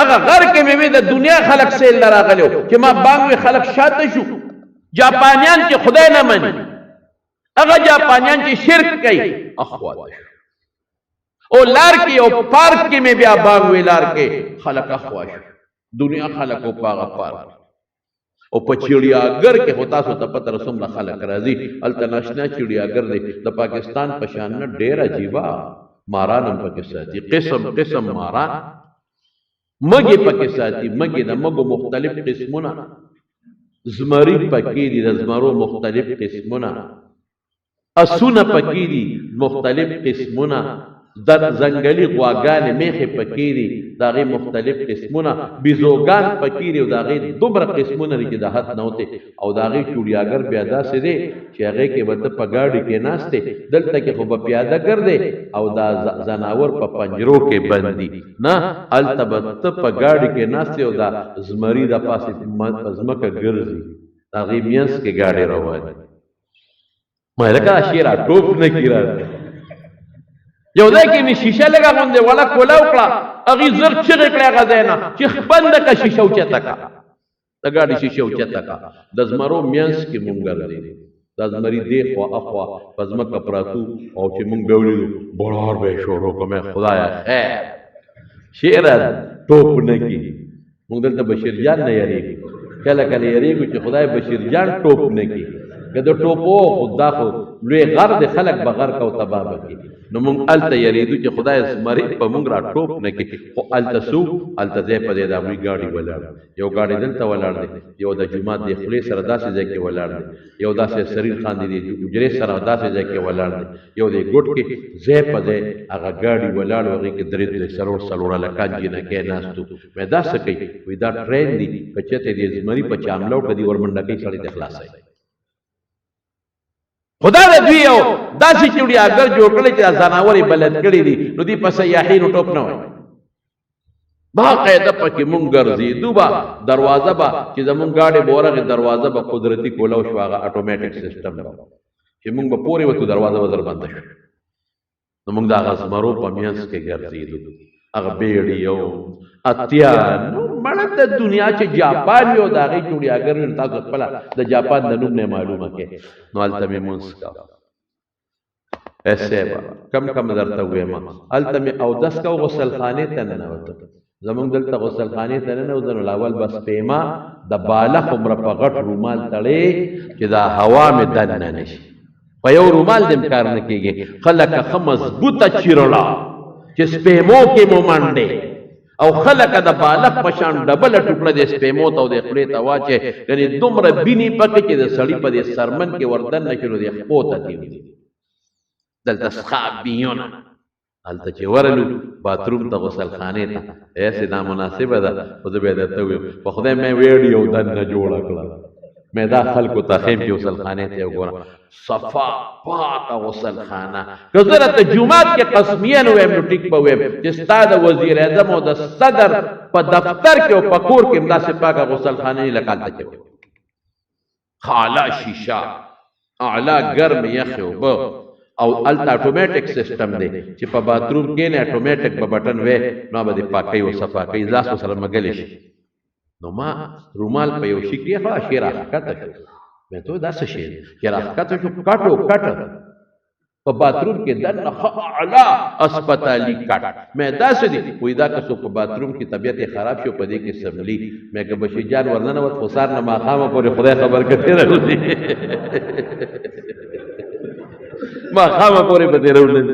اگر غر کے میں دا دنیا خلق سے اللہ را غلیو کہ ما بانگوی خلق شاعت شو جاپانیان کی خدای نہ منی اگر جاپانیان کی شرک کئی اخوات شو او لار کی او پارک کی میں بیا بانگوی لار کے خلق اخوات شو دنیا خلق او پاغا پارک او پا چڑیا گر کے ہوتا سو تا پتر رسوم لا خلق رازی التناشنا چڑیا گر دے دا پاکستان پشاننا دیر عجیبا مارانم پاکستان قسم قسم ماران مگی پاکی ساتی مگی دا مگو مختلف قسمونا زمری پاکی دی دا زمرو مختلف قسمونا اسونه پکې دي مختلف قسمونه در زنګلي غواګانې میخې پکې دي د هغې مختلف قسمونه بیزوګان پکې دي او د هغې دومره قسمونه دي چې د حد نه وتې او د هغې چوړیاګر بیا داسې دی چې هغې کې به ته په ګاډي کې ناست دی دلته کې خو به پیاده ګرځې او دا ځناور په پنجرو کې بند دي نه هلته به ته په ګاډي کې ناست او دا زمري د پاسې په ځمکه ګرځي د هغې منځ کې ګاډي روانې ما لکه دا شی را ټوپ نه کړي راته یو ځای کې مې شیشه لږه غوندې وړه کوله وکړه هغې زر چغې کړې هغه ځای نه چې بنده کړه شیشه اوچته کړه د ګاډي شیشه اوچته کړه د زمرو منځ کې مونږ ګرځېدو دا زمري دې خوا اخوا په ځمکه پراتو او چې مونږ بیا ولیدو بړار به یې شروع کړو مې خدایه خیر شعره ټوپ نه کړي مونږ دلته بشیر جان نه یارېږو کله کله یارېږو چې خدای بشیر جان ټوپ نه کړي که د ټوپو خو دا خو لوی غر د خلک به غر کو تباه به کړي نو مونږ هلته یریدو چې خدای زمري په مونږ را ټوپ نه کړي خو هلته څو هلته ځای په ځای د هغوی ګاډي ولاړ یو ګاډی دلته ولاړ دی یو د جومات د خولې سره داسې ځای کې ولاړ دی یو داسې سریر خاندي د حجرې سره داسې ځای کې ولاړ دی یو د ګوټ کې ځای په ځای هغه ګاډي ولاړ و هغې کې درې څلور هلکان جینکۍ ناست وو مې دا څه کوي وایي دا ټرین دی که چېرته د زمري په چاملو که دي ورمنډه کوي سړی ته خلاصوي خدا د دوی یو داسې چوړیاګر جوړ کړی چې دا ځناور یې بلد کړي دي نو دوی په سیاحینو ټوپ نه وایي باقاعده پکې مونږ ګرځېدو به دروازه به چې زمونږ ګاډۍ به ورغې دروازه به قدرتي کولو شو هغه اټومیټک سیسټم به چې مونږ به پورې وتو دروازه به در بنده شو نو مونږ د هغه زمرو په منځ کې ګرځېدو هغه بیړۍ او اتیا نو مړه د دنیا چې جاپان یو د هغې چوړیاګر وي نو تاسو خپله د جاپان د نوم نه معلومه کې نو هلته مې مونځ کوه صاحبه کم درته ووایم هلته مې اودس کو غسلخانې ته ننوتم زمونږ دلته غسلخانې ته ننوځه نو اول بس پیما د بالښ عمره په غټ رومال تړې چې دا هوا مې دننه نه شي په یو رومال دې کار نه کېږي خلک ښه مضبوطه چیرله چې سپیمو کې مو منډې او خلک د بالښ په شان ډبله ټوکړه د سپیمو ته او د خولې ته واچې یعنې دومره بینې پکې چې د سړي په دې سرمن کې وردن نه شي نو د خپو ته کېږي دلته سخابیونه هلته چې ورلو باتروم ته غسلخانې ته ایسې دا مناسبه ده خو زه بیا درته ویم په خدای مې ویډیو دننه جوړه کړه مې دا خلکو ته ښیم چې غسلخانې ته وګورم صفا پاکه غسلخانه که زه راته جومات کې قسمیه نه ویم نو ټیک به ویم چې ستا د وزیر اعظم او د صدر په دفتر کې او په کور کې همداسې پاکه غسلخانه نه لکه هلته کې خاله شیشه اعلی ګرم یخې اوبه او هلته اټومیټک سیسټم دی چې په باتروم کې نه اټومیټک به بټن وی نو به دې پاکوي او صفا کوي لاس ورسره مږلی شي نو ما رومال په یو شي کې خو شی راښکته شو مې ته دا څه شی دی چې راښکته شو کټو کټ په باتروم کې دننه ښه اعلی اسپتالي کټ مې داسې دي وایي دا که څوک په باتروم کې طبیعت یې خراب شو په دې کې سملي مې که بشیر جان ورننوت خو سار نه ماښامه پورې خدای خبر کړې راوځي ماښامه پورې به دې راوړل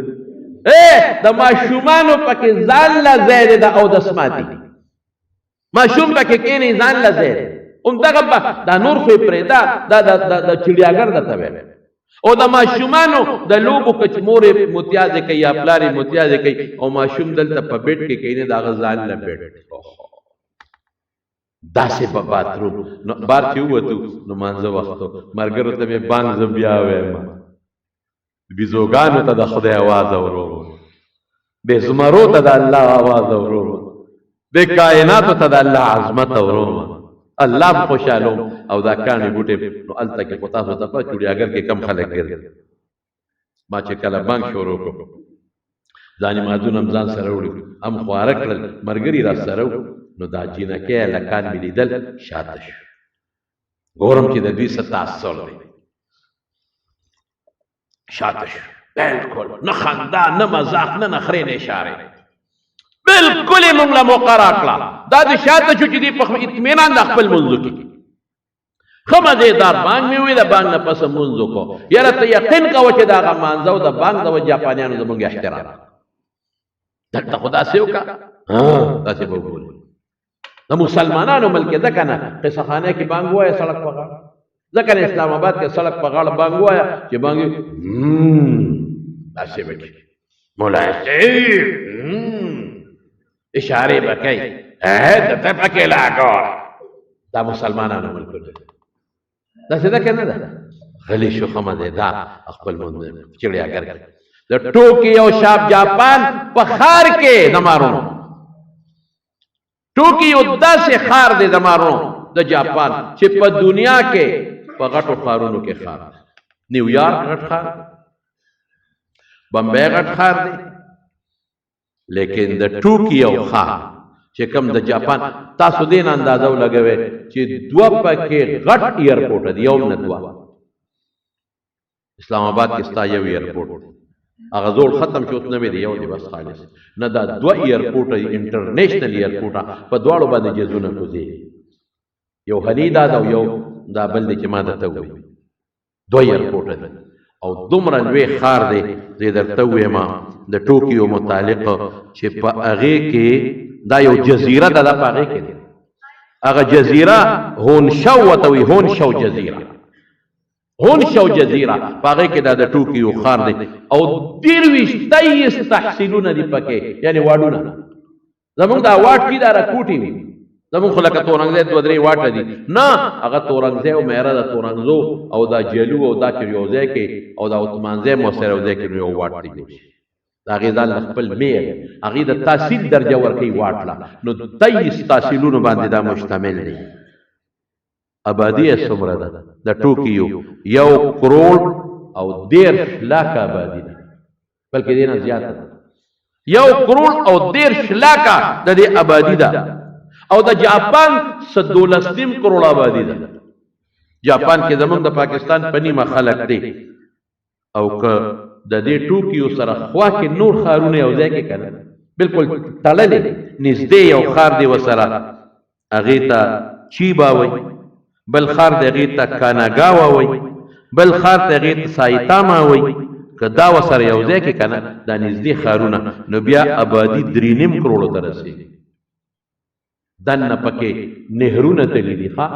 د ماشومانو پکې ځان له ځای دی د اودس ماتي ماشوم پکې کېني ځان له ځای دی همدغه دا نور خو یې پرېږده دا د چړیاګر درته ویم او د ماشومانو د لوبو که چې مور یې متیازې کوي یا پلار یې متیازې کوي او ماشوم دلته په بیډ کې کېني د هغه ځان له بیډ داسې په باتروم نو بار چې ووتو نو مانځه وختو ملګرو ته مې بانګ زه بیا وایم بیزوګانو ته د خدای آواز اورو د زمرو ته د الله آواز اورو د کائناتو ته د الله عظمت اورو الله خوشالوم او دا کاڼي بوټي نو هلته کې خو تاسو ته پته چوړیاګر کې کم خلک ګرځي ما چې کله بانک شروع کړو ځانې مازونه هم ځان سره وړي هم خواره کړل ملګري را سره نو دا جینکۍ هلکان مې لیدل شاته شو ګورم چې د دوی څه تاثر دی شاته شو بالکل نه خندا نه مذاق نه نخرې نه اشارې بالکل یې موږ له موقع راکړه دا د شاته شو چې دوی په اطمینان د خپل منځو کې ښه مزېدار بانګ مې وویل د بانګ نه پسه مونځ وکړو یاره ته یقین کوه چې د هغه مانځه او د بانګ د جاپانیانو زموږ احترام دلته خو داسې وکړه داسې به وبولي د مسلمانانو ملک ده که نه قصه خانه کې بانګ ووایه سړک په غاړه ځکه اسلام آباد کې سړک په غاړه بانګ وایا چې بانګ داسې وکړي مولا صاحب اشارې به کوي ته پکې لاګو دا مسلمانانو ملکونه داسې ده که نه ده غلی شو ښه مزېدار خپل چړیاګر کې د ټوکیو او شاپ جاپان په ښار کې د مارونو ټوکیو داسې ښار دی د مارونو د جاپان چې په دنیا کې په غټو ښارونو کې ښار دی نیویارک غټ ښار بمبئی غټ ښار دی لیکن د ټوکیو ښار چې کوم د جاپان تاسو دین اندازه ولګوئ چې دوه پکې غټ ایرپورټ دی یو نه دوه اسلام آباد کې ستا یو ایرپورټ هغه زوړ ختم شو نه دی یو دی بس خالص نه دا دوه ایرپورټ انټرنیشنل ایرپورټ په دواړو باندې جزونه کوزي یو هنیدا دا یو دا بل دی چې ما درته وایي دوه ایرپورټ دی او دومره لوی ښار دی زه درته وایم د ټوکیو متعلق چې په هغې کې دا یو جزیره ده دا په هغې کې دی هغه جزیره هونشو ورته وایي هونشو جزیره هونشو جزیره په هغې کې دا د ټوکیو ښار دی او 23 تحصیلونه دي پکې یعنې واډونه زمونږ دا واټ چې دا راکوټې وي زمونږ خو لکه تورنګزی 2-3 واټه دي نه هغه تورنګزی او میره د تورنګزو او دا جلو او دا چې یو ځای کې او دا عثمانزی مو سره یو ځای کې یو واټ دی جوړ شي د هغې ځان خپل میر هغې د تحصیل درجه ورکوي واټ له نو 23 تحصیلونو باندې دا مشتمل دی آبادی یې څومره ده د ټوکیو 1 کروڑ او 13 لاکه آبادي ده بلکې دې نه زیاته ده 1 کروڑ او 13 لاکه د دې آبادي ده او د جاپان 12.5 کروڑ آبادي ده جاپان کې زمونږ د پاکستان په نیمه خلک دی او که د دې ټوکیو سره خوا کې نور ښارونه یو ځای کې کنه بالکل تړلې نږدې یو ښار دی ورسره هغې ته چیبا وایي بل ښار د هغې ته کاناګاوا وایي بل ښار ته هغې ته سایتاما وایي که دا ورسره یو ځای کې که نه دا نږدې ښارونه نو بیا آبادي 3.5 کروړو ته رسېږي دننه پکې نهرونه تللي دي ښه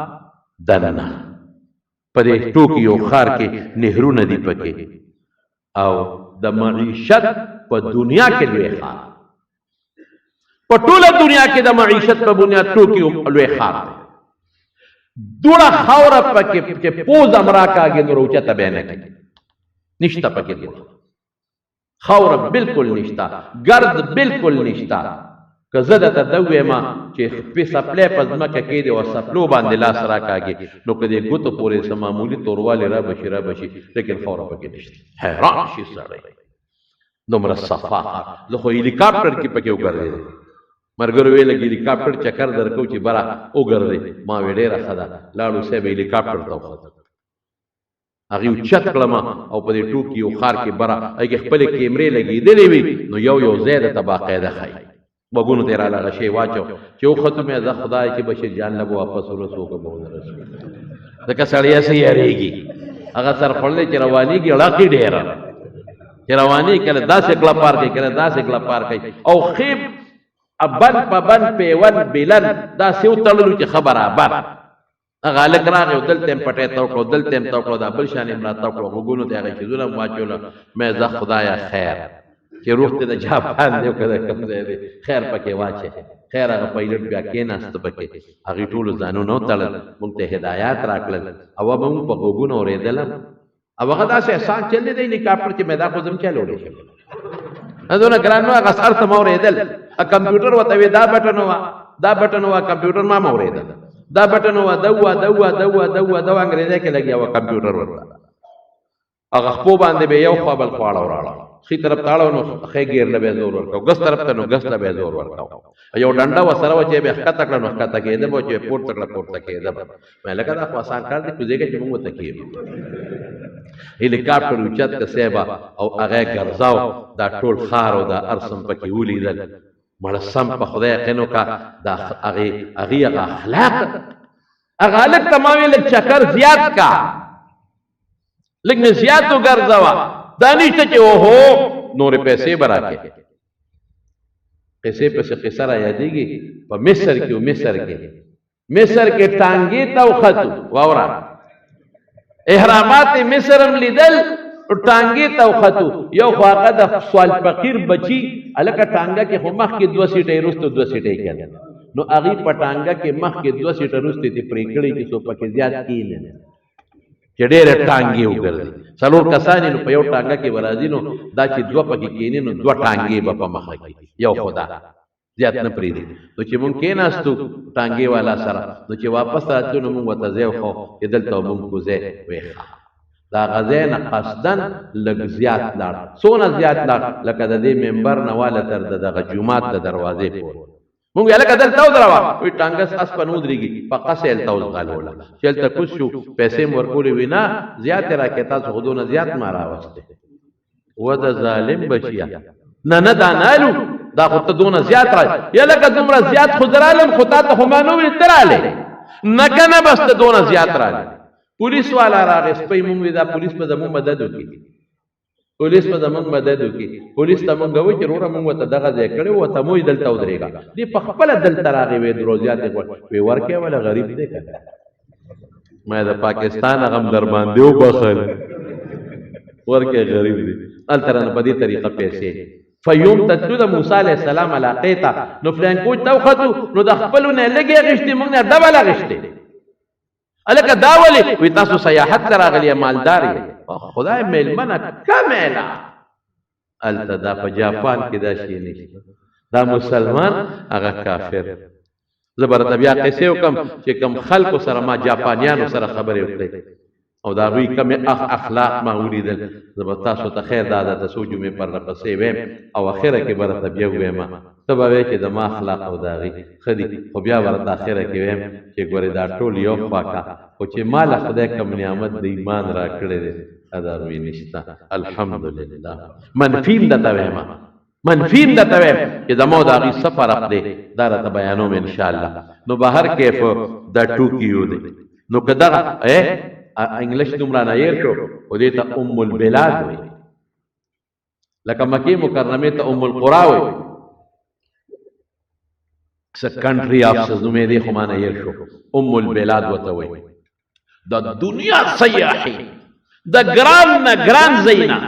دننه په دې ټوکیو ښار کې نهرونه دي پکې او د معیشت په دنیا کې لوی ښار په ټوله دنیا کې د معیشت په بنیاد ټوکیو لوی ښار دی دوړه خاوره پکې چې پوز امرا کاږي نو اوچته به نه کوي نشته پکې دوړه خاوره بالکل نشته ګرد بالکل نشته که زه درته ده ووایم چې سپلی په ځمکه کې دی او سپلو باندې لاس راکاږي نو که دې ګوتو پورې څه معمولي توروالی رابشي لیکن خاوره پکې نشته حیران شي سړی دومره صفا زه خو هلیکاپټر کې پکې وګرځېدم مرګرو وی لګي هلیکاپټر چکر درکو چې برا وګرځي ما وی ډیره ښه ده لاړو صاحب هلیکاپټر ته وخوت هغې اوچت کړم او په دې ټوکیو ښار کې برا هغې خپلې کیمرې لګېدلې وي نو یو ځای درته باقاعده ښایي غوږونو ته یې رالاړه شی واچو چې وختو مې زه خدای چې بشیر جان له به واپس ورسو که به ونه رسو ځکه سړی هسې یارېږي هغه سر خوړلی چې روانېږي ړقې ډېره چې روانېږي کله داسې کلپار کوي کله داسې کلپار کوي او خیب بن په بن پیون بلن داسې وتړلو چې ښه برابر هغه هلک راغی او دلته یې پټۍ تو کړو دلته یې تو کړو دا بل شان یې ملا تو کړو غوږونو ته هغې څیزونه م واچوله مې زه خدایه خیر چې روح ته د جاپان دی او که د کوم ځای دی خیر پکې واچې خیر هغه پایلټ بیا کېناسته پکې هغې ټولو ځانونه وتړل موږ ته هدایات راکړل او به موږ په غوږونو اورېدله او هغه داسې احسان چللی دی هلیکاپټر چې مې دا خو زه م چلولی شم دونه ګران نو هغه سر ته م اورېدل کمپیوټر ورته وې دا بټن وه دا بټن وه کمپیوټر ما م اورېدل دا بټن وه دوا انګریزی کې لګیا وه کمپیوټر ورته هغه خپو باندې به یو خوا بل خواړه وراړه ښي طرف ته اړو نو ښی ګیر له به یې زور ورکو ګس طرف ته نو ګس له به یې زور ورکو یو ډنډه ورسره وه چې به یې ښکته کړه نو ښکته کېده به چې یې پورته کړه پورته کېده به مې لکه دا خو اسان کار دی کوزېږه چې موږ ورته کېږو هلیکاپټر اوچت که صیبه او هغه یې ګرځاو دا ټول ښار او دا ارسم پکې ولیدل مړه سم په خدای یقین وکړه دا هغې هغه اخلاق هغه هلک ته ما ویل چکر زیات کا لږ مې زیات وګرځوه دا نشته چې اوهو نورې پیسې به راکې قصې پسې قصه را یادېږي په مصر کې ټانګې ته وختو واوره احرامات مصرم لیدل ټانګې ته وختو یو خو هغه د سوال فقیر بچي هلکه ټانګه کې خو مخکې 2 سیټې وروسته 2 سیټې کېدل نو هغې په ټانګه کې مخکې 2 سیټه وروسته دې پرې کړي چې څو پکې زیات کښېني چې ډېرې ټانګې وګرځي 4 کسان نو په یو ټانګه کې به راځي نو دا چې 2 پکې کښېني نو 2 ټانګې به په مخه کې یو خدا زیات نه پرېږدي نو چې مونږ کېناستو ټانګې والا سره نو چې واپس راتلو نو مونږ ورته ځای وښو چې دلته مونږ کوزی ویښه دا غځی نه قصدن لږ زیات لاړ څونه زیات لاړ لکه د دې ممبر نه واله تر د دغه جومات د دروازې پورې مونږ ویل لکه دلته ودروه وایي ټانګس اس په نه ودرېږي په قصې هلته وځغلوله چې هلته کوز شو پیسې مو ورکولې وي نه زیاتې راکړې تاسو خو دونه زیات ما راوستې و د ظالم بچیه نه دا نالو دا خو ته دونه زیات راځي یا لکه دومره زیات خو زه رالم خو تا ته خو ما نه ویل ته رالې نه که نه بس ته دونه زیات راځي پولیس والا راغی سپی مونږ وی دا پولیس به زمونږ مدد وکړي پولیس به زمونږ مدد وکړي پولیس ته مونږ وایي چې وروره مونږ ورته دغه ځای کړی و ورته مو دلته ودرېږه دې په خپله دلته راغی وی دروزیات یې وی ورکې وله غریب دی که ما د پاکستان هغه هم در باندې وبخل ورکې غریب دی هلته رانه په دې طریقه پیسې فیوم ته تلو د موسی علیه السلام علاقې ته نو فلانکوج ته وختو نو د خپلو نه لږې اخېستې مونږ نه ډبل اخېستې هلکه دا ولې وي تاسو سیاحت ته راغلي مالدار یې خدای میلمنه کمیله هلته دا په جاپان کې دا شی نشته دا مسلمان هغه کافر زه به راته بیا قصې وکړم چې کوم خلکو سره ما جاپانیانو سره خبرې وکړې او د هغوی کمې اخلاق ما ولیدل زه به تاسو ته خیر دا ده څو جمعې پرله پسې ویم او اخره کې به راته بیا ووایم ته به وایې چې د ما اخلاق او د هغې ښه دي خو بیا به راته اخره کې ویم چې ګورې دا ټول یو خوا کا خو چې ما له خدای کوم نعمت د ایمان را کړی دی دا روی نشته الحمدلله منفیم درته وایم منفیم درته وایم چې زما د هغې څه فرق دی دا راته بیانوم انشاءالله نو بهر کیف دا ټوکیو دی نو که دغه انګلیش دومره نایر شو او دې ته ام البلاد وایي لکه مکې مکرمې ته ام القرا وایي څه کنټري آف څه نومې دی خو ما نایر شو ام البلاد ورته وایي د دنیا سیاحي د ګران نه ګران ځای نه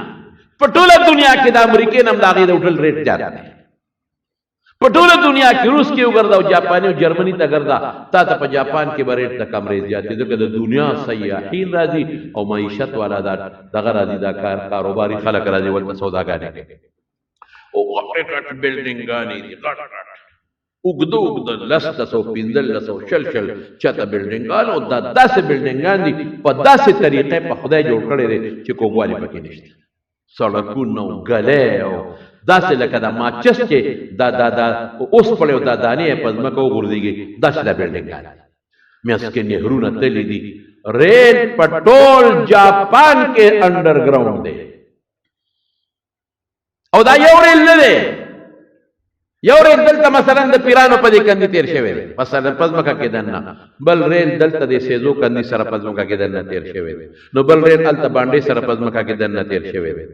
په ټوله دنیا کې د امریکې نه هم د هغې د هوټل ریټ زیات دی په ټوله دنیا کې روس کې وګرځه او جاپاني او جرمني ته ګرځه تا ته په جاپان کې به ریټ ته کم ریټ زیات دی ځکه د دنیا سیاحین راځي او معیشت والا دغه راځي دا کاروباري خلک راځي ولته سوداګانې کوي او غټې غټ بلډینګانې دي غټ غټ اوږده اوږده 1500 شل چاته بلډینګان او دا داسې بلډینګان دي په داسې طریقې په خدای جوړ کړی دی چې کوږوالی پکې نشته سړکونه او ګلې او داسې لکه دا ماچس چې دا اوس پړی او دا دانې یې په ځمکه وغورځېږي داسې دا بلډینګان دي منځ کې نهرونه تللي دي ریل په ټول جاپان کې انډرګراونډ دی او دا یو ریل نه دی یو ریل دلته مثلا د پیرانو په دې کندې تېر شوی دی مثلا په ځمکه کې دننه بل ریل دلته د سیزو کندې سره په ځمکه کې دننه تېر شوی دی نو بل ریل هلته باندې سره په ځمکه کې دننه تېر شوی دی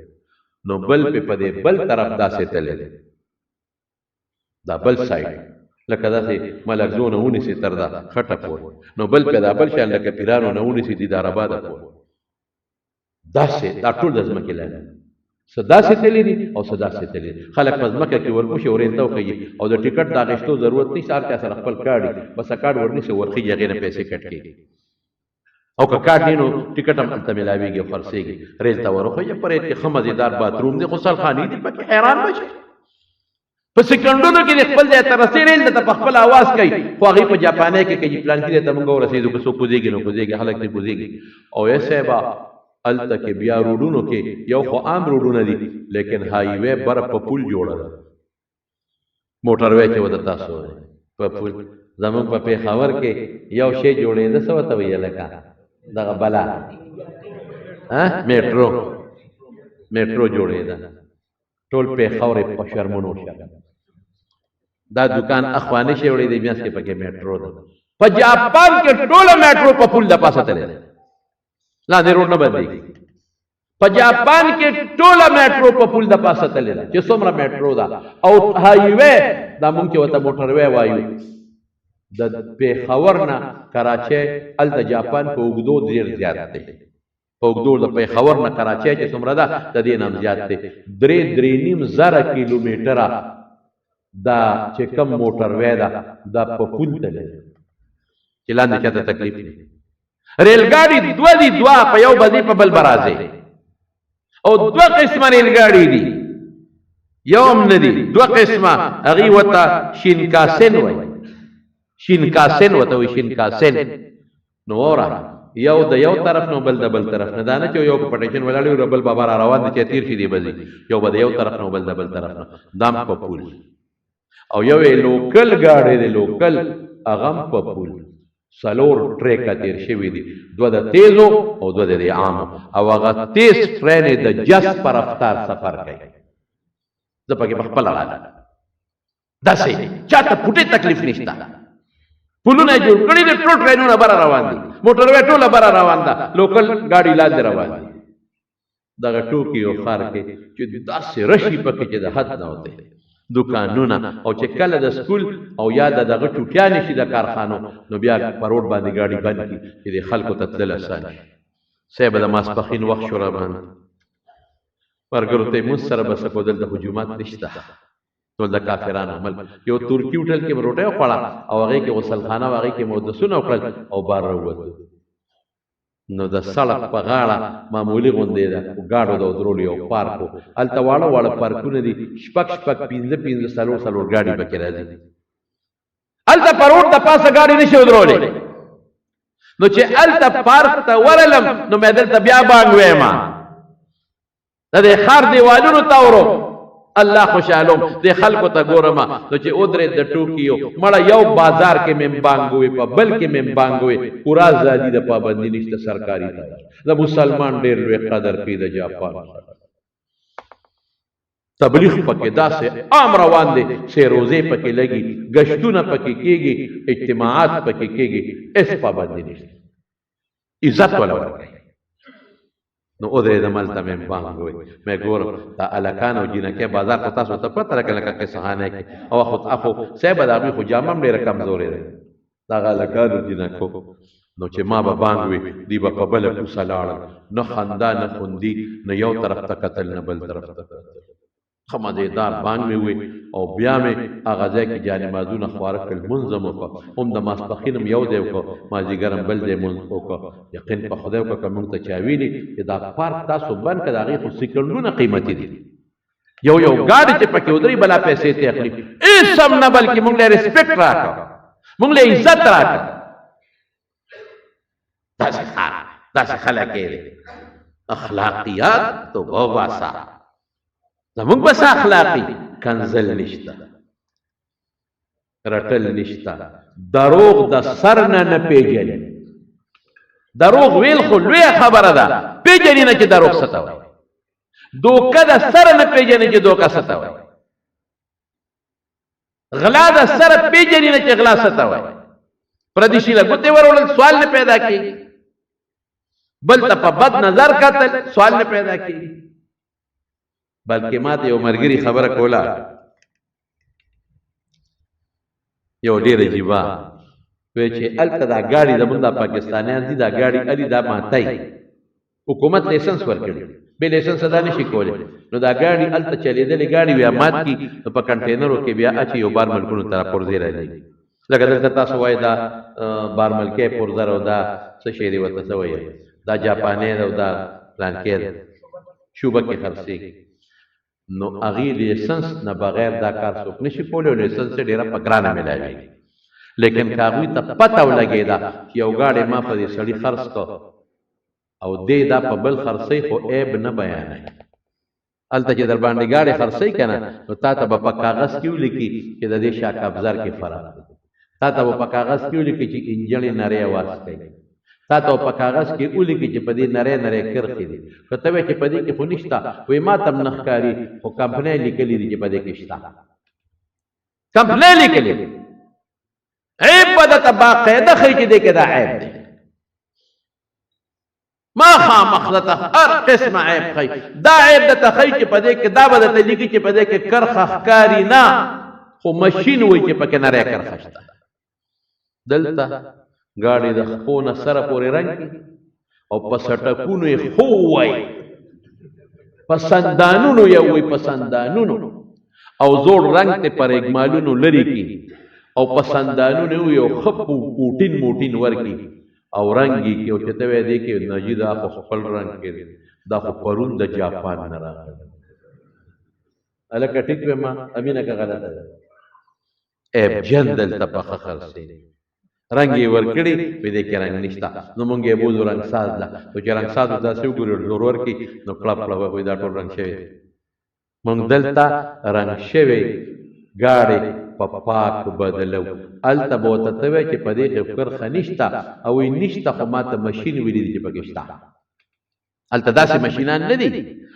نو بل په دې بل طرف داسې تللی دی دا بل سایډ لکه داسې ملکزو نه ونیسي تر دا خټه پورې نو بل په دا بل شان لکه پیرانو نه ونیسي دیدارآباده پورې داسې دا ټول د ځمکې لاندې څه داسې تللی دي او څه داسې تللی دي خلک په ځمکه کې ورکوشي ورېل ته وښیي او د ټکټ د اخېستو ضرورت نشته هر چا سره خپل کارډ وي بس کارډ ورنیسي ورخیږي هغې نه پیسې کټ کېږي او که کارډ نه نو ټکټ هم هلته میلاوېږي او خرڅېږي ریل ته ورخویه په ریل کې ښه مزېدار باتروم دی خو سلخانې دي پکې حیران به شي په سکندونو کې د خپل ځای ته رسې ریل ته په خپل اواز کوي خو هغې په جاپانۍ کې کوي پلان کې دی ته مونږ ورسېږو که څوک کوزېږي نو کوزېږي خلک ترې کوزېږي او ای صاحبه هلته کې بیا روډونو کې یو خو عام روډونه دي لیکن هایوې بره په پل جوړه ده موټروی چې وده تاسو په پل زمونږ په پېښور کې یو شی جوړېده څه ورته ویل لکه دغه بلا میټرو جوړېده ټول پېښور یې په شرمونو شرم دا دکان اخواني شی وړېدی میاس کې پکې میټرو ده په جاپان کې ټوله میټرو په پل د پاسه تللی ده لاندې روډ نه بدلېږي په جاپان کې ټوله میټرو په پل د پاسه تللی ده چې څومره میټرو ده او هایوې دا مونږ چې ورته موټروی وایو د پېښور نه کراچۍ هلته جاپان په اوږدو ډېر زیات دی په اوږدو د پیښور نه کراچۍ چې څومره ده د دې نه هم زیات دی 3.5 کیلومتره دا چې کم موټر وی ده دا په پول تللی چې لاندې چاته تکلیف نه ریلګاډي دوه دي دوه په یو به ځي په بل به راځي او دوه قسمه ریلګاډي دي یو هم نه دي دوه قسمه هغې ورته شینکاسن وایي شینکاسن ورته وایي شینکاسن نو وره یو د یو طرف نه بل د بل طرف نه دا نه چې یو په پټیشن ولاړ وي بل بابا را روان دي چې تیر شي دی بځي یو به د یو طرف نه بل د بل طرف نه دام په پول او یو لوکل گاډي دی لوکل اغم په پول سلور ټریکا تیر شوی دي دوه د تیزو او دوه د عامو او هغه تیز ټرین د جس پر رفتار سفر کوي زه پکې خپل راځم داسې چاته پټه تکلیف نشته پلونه جوړ کړي دي ټول ټرینونه بار روان دي موټر وې ټول بار روان ده لوکل گاډي لاندې روان دي دغه ټوکی او خار کې چې داسې رشي پکې چې د حد نه وته دکانونه او چې کله د سکول او یا دغه ټوټیان شي د کارخانو نو بیا پروډ باندې گاډي بند کی چې د خلکو ته تلل آسان صاحب د ماسپخین وخت شورا باندې ورګرو ته مو سره بس کو دل د هجومات نشته ټول د کافرانو عمل یو ترکی هوټل کې روټه خوړه او هغه کې غسل خانه هغه کې مودسونه وکړل او بار وروت نو د سړک په غاړه معمولی غونډې ده گاډو د درولي او پارکو الته واړه واړه پارکونه دي شپک 15 سلور گاډي پکې راځي الته پروت د پاسه گاډي نشي درولي نو چې الته پارک ته ورلم نو مې دلته بیا باندې وایم د خار دیوالونو تاورو الله خوشالوم د خلکو ته ګورم نو چې اودره د ټوکیو مړه یو بازار کې مم بانګوي په بل کې مم بانګوي پورا ازادي د پابندی نشته سرکاري ته د مسلمان ډېر لوی قدر کوي د جاپان تبلیغ پکې داسې عام روان دي سیروزه پکې لګي گشتونه پکې کېږي اجتماعات پکې کېږي اس پابندی نشته عزت ولا ورکړي نو او درې د ملته مې بانګوي مې ګور دا الکان او جنکه بازار ته تاسو ته پته راکړه لکه سهانه او خو صاحب دا خو جامم ډېر کمزورې ده دا الکان او جنکو نو چې ما به بانګوي دی به په بل کو سلاړ نه خندا نه خوندي نه یو طرف ته قتل نه بل طرف ته خمدیدار بانګ مې وي او بیا مې هغه ځای کې جانمازونه خواره کړل منظم وکړه هم د ماسپخینم یو دی وکړه مازدیګرم بل دی منځ وکړه یقین په خدای وکړه که موږ ته چا ویلي چې دا پارک تاسو بند کړه د هغې خو سیکنډونه قیمتي دي یو ګاډي چې پکې ودرې بلا پیسې ته اخلي هېڅ هم نه بلکې موږ له ریسپیکټ راکړه موږ له عزت راکړه داسې خلک یې دی اخلاقیات تو وباسه زمونږ بس اخلاقی کنزل نشته رټل نشته دروغ د سر نه پیژني دروغ ویل خو لوی خبره ده پیژني نه چې دروغ څه ته وایي دوکه د سر نه پیژني چې دوکه څه ته وایي غلا د سر پیژني نه چې غلا څه ته وایي پردي شي له ګوتې ورول سوال نه پیدا کېږي بل ته په بد نظر کتل سوال نه پیدا کېږي بلکې ما ته یو مرګري خبره کوله یو ډېر عجیبه وایي چې هلته دا ګاډي زمونږ دا پاکستانیان دي دا ګاډي علي دا ماتای حکومت لیسنس ورکړي بې لیسنس دا نشي کولی نو دا ګاډي هلته چلېدلې ګاډي بیا مات کي نو په کنټینرو کې بیا اچي یو بار ملکونو ته راپورځې راځي لکه دلته تاسو وایي دا بار ملکۍ پورزر او دا څه شی دی ورته څه وایي دا جاپاني او دا پلانکې شوبه کې خرڅېږي نو هغې لیسنس نه بغیر دا کار څوک نشي کولی او لیسنس یې ډېره په ګرانه میلاوېږي لیکن که هغوی ته پته ولګېده چې یو ګاډی ما په دې سړي خرڅ کړ او دې دا په بل خرڅوي خو عیب نه بیانوي هلته چې در باندې ګاډی خرڅوي که نه نو تا ته به په کاغذ کې ولیکي چې د دې شاک ابزار کې فرق دی تا ته به په کاغذ کې ولیکي چې انجن یې نری اواز کوي تا ته په کاغذ کې ولیکي چې په دې نری کرښې دي که ته وایې چې په دې کې خو نشته وایي ما ته هم نه ښکاري خو کمپنۍ لیکلي دي چې په دې کې شته کمپنۍ لیکلي دي عیب به درته باقاعده ښایي چې دې کې دا عیب دی ما خامخ درته هر قسمه عیب ښایي دا عیب درته ښایي چې په دې کې دا به درته لیکي چې په دې کې کرښه ښکاري نه خو مشین وایي چې پکې نری کرښه شته دلته ګاډي د خپو نه سره پورې رنګ او په سټکونو یې خو وای په سندانونو یې وای په سندانونو او زوړ رنگ ته پر اګمالونو لري کی او په سندانونو یو خپو کوټین موټین ورکی او رنگي کې او چته وې دي کې نجیدا خو خپل رنگ کې دا خو پرون د جاپان نه راغلی الکه ټیک ما امینه کا غلطه ده اب جندل تپخ خرسي رنگ یې ورکړي په دې کې رنگ نشتا نو مونږ یې بوزو رنگ ساز ده او چې رنگ ساز دا څو ګورو زور ورکی نو کلب کلب وې دا ټول رنگ شوی مونږ دلته رنگ شوی گاڑی په پاک بدلو الته بوته ته وی چې په دې کې فرخ نشتا او نشتا خو ماته ماشين ویلې چې پکښتا الته داسې ماشينان نه دي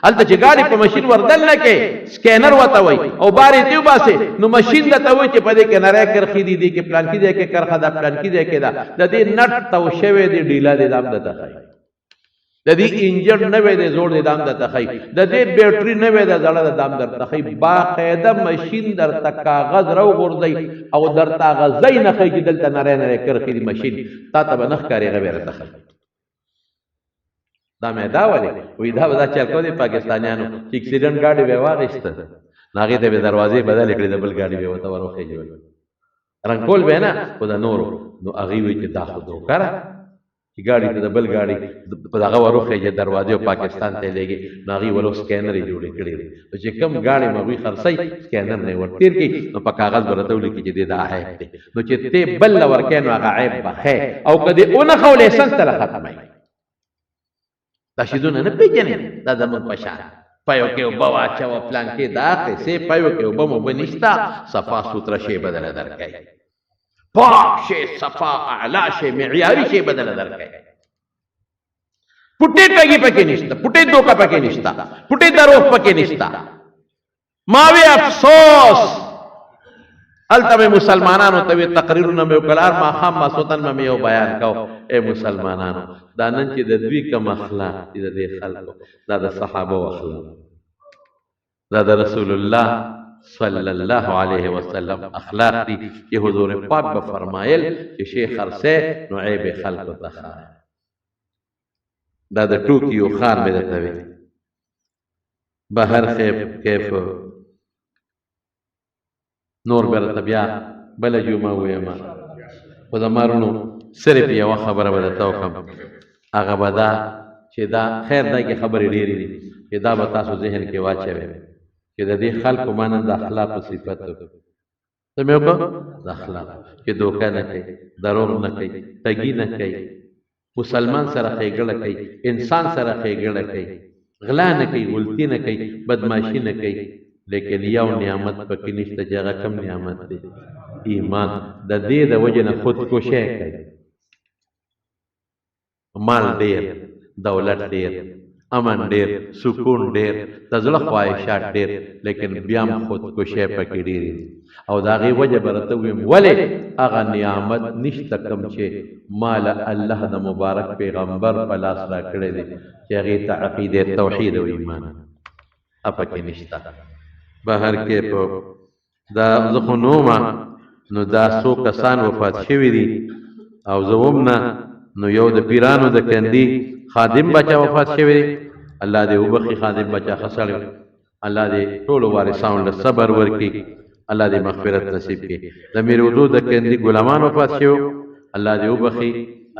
الته چې گاڑی په ماشين وردل نه کې سکینر وته وي او بارې دیو باسه نو ماشين د ته وي چې په دې کې نری کرخې دي کې پلان کې دي کې کرخه دا پلان کې دي کې دا د دې نټ تو شوی دی ډیلا دي دام د تخای د دې انجن نه وې د زوړ د دام د تخای د دې بیټری نه وې د زړه د دام در تخای باقاعده ماشين در تک کاغذ رو غورځي او در کاغذای نه خې دلته نری نری کرخې دي ماشين تا ته بنخ کاری غوړه تخای دا مې دا ولې وې دا چل کو دي پاکستانیانو چې اکسیډنټ گاډي به واغښت ناغه ته به دروازې بدل کړې د بل گاډي به وته ورخې جوړ رنگ کول به نه خو دا نور نو اغي وې چې دا خو دوکره چې گاڑی ته د بل گاڑی په دغه وروخه چې دروازه پاکستان ته لګي ناغي ولو سکینر جوړ کړی چې کم گاڑی مغوي خرڅي سکینر نه ورتیر کی نو په کاغذ ورته ولي کې چې دا عیب دی نو چې ته بل ورکې نو هغه عیب بخې او کدی اون خو لیسنس ته ختمای دا شیدونه نه پیژنې دا زمون پشان پایو کې وبوا چا و پلان کې دا څه پایو کې وبمو بنښتا صفا سوتره شی بدل درکای پاک شی صفا اعلی شی معیاری شی بدل درکای پټه ټګي پکې نشته پټه دوکا پکې نشته پټه دروغ پکې نشته ماوی افسوس الته مسلمانانو ته تقریرونه مې وکړار ما خام ما سوتن مې یو بیان کو اے مسلمانانو دا نن چې د دوی کوم اخلاق دي د خلکو دا د صحابه او اخلاق دا د رسول الله صلی الله علیه وسلم اخلاق دي چې حضور پاک به فرمایل چې شیخ خرسه نو عیب خلکو ته دا د ټوکیو خار مې درته وی بهر کیف نور برته بیا بل جمعه ویما خو زمارونو صرف یو خبره به توکم هغه بدا چې دا خیر دا کې خبرې ډېرې دي چې دا به تاسو ذهن کې واچوي چې د دې خلکو مانند اخلاق او صفات ته مې وکړه د اخلاق چې دوکه نه کوي دروغ نه کوي تګي نه کوي مسلمان سره ښېګړه کوي انسان سره ښېګړه کوي غلا نه کوي غلطي نه کوي بدمعشي نه کوي لیکن یو نعمت پکې نشته چې هغه کم نعمت دی ایمان د دې د وجه نه خودکشي کوي مال ډېر دولت ډېر امن ډېر سکون ډېر د زړه خواهشات ډېر لیکن بیا هم خودکشي پکې ډېر او د هغې وجه به راته ویم ولې هغه نعمت نشته کوم چې مال الله د مبارک پیغمبر په لاس راکړی دی چې هغې ته عقیده توحید او ایمان پکې نشته بهر کې په دا زه خو نومه نو دا څو کسان وفات شوي دي او زه هم نه نو یو د پیرانو د کندي خادم بچا وفات شوی دی الله دې وبخي خادم بچا خسړ الله دې ټول وارثانو له صبر ورکي الله دې مغفرت نصیب کړي د میرودو د کندي غلامان وفات شوی الله دې وبخي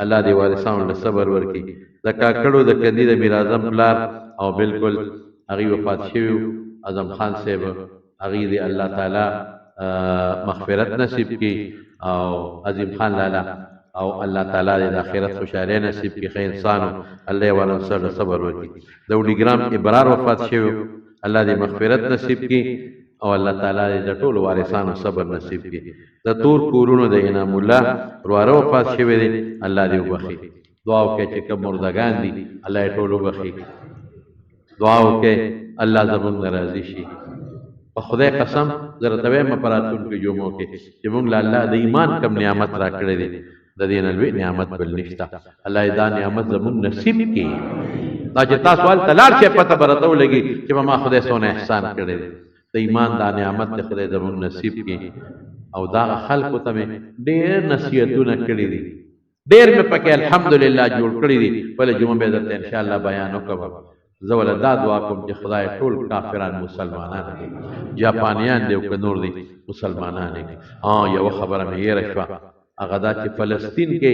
الله دې وارثانو له صبر ورکي د کاکړو د کندي د میر اعظم پلار او بالکل هغه وفات شوی اعظم خان صاحب هغه دې الله تعالی مغفرت نصیب کړي او عظیم خان لالا او الله تعالی د آخرت خوشاله نصیب کړي خیر انسانو الله ولن سره صبر وکړي د وډیګرام ابرار وفات شوی الله دې مغفرت نصیب کړي او الله تعالی د ټول وارثانو صبر نصیب کړي د تور کورونو د انعام الله ورواره وفات شوی دی الله دې وبخي دعا وکړي چې کوم مردگان دي الله یې ټول وبخي دعا وکړي الله زموږ راضي شي په خدای قسم زره دوی مپراتون کې جومو کې چې موږ له الله د ایمان کم نعمت را کړې دي د دین الوی نعمت بل نشتا الله دا نعمت زمون نصیب کی دا چې تاسو ول تلار چې پته برته ولګي چې ما خدای سونه احسان کړی د ایمان دا نعمت د خدای زمون نصیب کی او دا خلکو ته ډېر نصیحتونه کړی دي ډېر مې پکې الحمدلله جوړ کړي دي. بله جمعه به درته انشاءالله بیان وکړم. زه ولا دا دعا کوم چې خدای ټول کافران مسلمانان دي، جاپانیان دي او که نور دي مسلمانان دي. یوه خبره مې هېره شوه، هغه دا چې فلسطین کې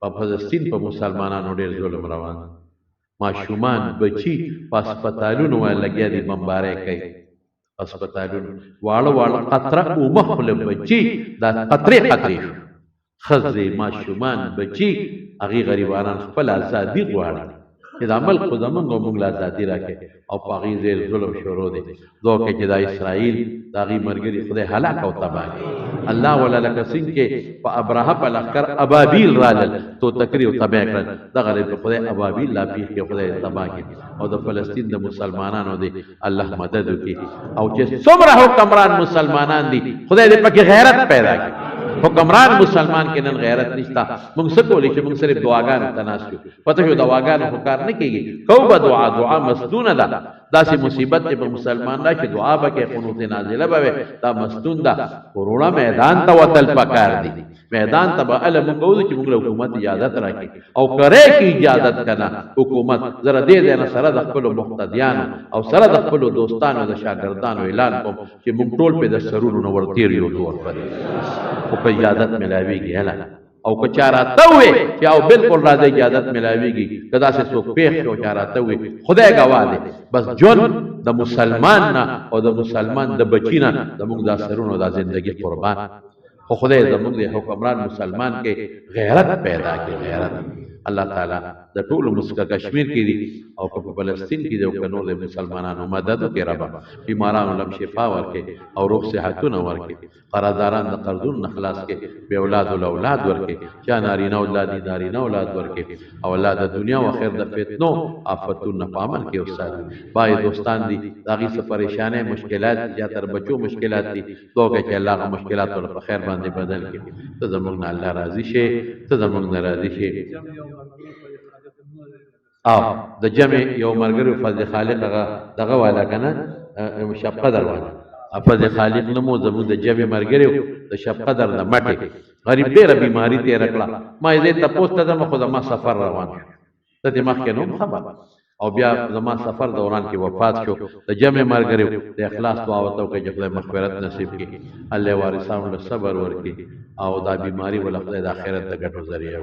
په فلسطین په مسلمانانو ډېر ظلم روان دی. ماشومان بچي په هسپتالونو باندې لګیا دي، بمبارۍ کوي هسپتالونو. واړه واړه قطره اومه خوله بچي، دا قطرې قطرې شو. ښځې ماشومان بچي، هغې غریبانان خپل ازادي غواړي چې دا ملک خو زمونږ او موږ له ازادي راکړي، او په هغې ځای ظلم شروع دی. دعا کوي چې دا اسرائیل د هغې ملګري خدای هلاک او تباه کړي. الله ولا لکه څنګه چې په ابرهه په لښکر ابابیل رالل، توتکري او تباه کړل، دغه دی په خدای ابابیل لا پېښ کړي، خدای تباه کړي. او د فلسطین د مسلمانانو دی الله مدد وکړي. او چې څومره حکمران مسلمانان دي خدای دې پکې غیرت پیدا کړي. حکمران مسلمان کې نن غیرت نشته. موږ څه کولی چې موږ صرف دعاګانو ته ناست یو. پته شو دعاګانو خو کار نه کېږي. کو به دعا مسنونه ده. داسې مصیبت چې په مسلمان راشي دعا به کې، قنوت نازله به وي، دا مسنون ده. وروڼه میدان ته وتل پکار دي. میدان ته به هله موږ وځو چې موږ له حکومت اجازت راکړي، او کرې کې اجازت که نه حکومت. زه د دې ځای نه سره د خپلو مقتدیانو او سره د خپلو دوستانو د شاګردانو اعلان کوم چې موږ ټول پې د سرونو نه ورتېر یو زور پرې، خو که اجازت ملاویږي هله. او که چا راته ووې چې او بلکل راځه اجازت ملاویږي، که داسې څوک پېښ شو چا راته ووې، خدای ګواه دی، بس ژوند د مسلمان نه او د مسلمان د بچي نه زموږ دا سرونو دا زندګي قربان. خو خدای زموږ د حکمران مسلمان کې غیرت پیدا کړي. غیرت الله تعالی د ټولو مسکه کشمیر کې دي، او که په فلسطین کې دي، او که نور د مسلمانانو مدد وکړي ربه. بیمارانو لم شفا ورکړي او روغ صحتونه ورکړي. قرضداران د قرضونو نه خلاص کړي. بې اولادو له اولاد ورکړي. چا نارینه اولاد دي نارینه اولاد ورکړي. او الله د دنیا او آخرت د فتنو آفتونو نه په امن کې وساتي. باقي دوستان دي د هغې څه پریشانۍ مشکلات دي، یا تر بچو مشکلات دي، دعا کوي چې الله هغه مشکلات ورته په خیر باندې بدل کړي. ته زموږ نه الله راضي شي، ته زموږ نه راضي شي. او د جمع یو ملګری فضل خالق هغه دغه والا که نه شب قدر والا، فضل خالق نه مو زموږ د جمع ملګری د شب قدر د مټې غریب ډېره بیماري تېره کړه. ما یې دې تپوس ته ځم، خو زما سفر روان شو. ته دې مخکې نه خبر، او بیا زما سفر دوران کې وفات شو. د جمع ملګری د اخلاص دعا ورته وکړئ چې خدای مغفرت نصیب کړي، الله وارثانو له صبر ورکړي، او دا بیماري وله خدای د آخرت د ګټو ذریعه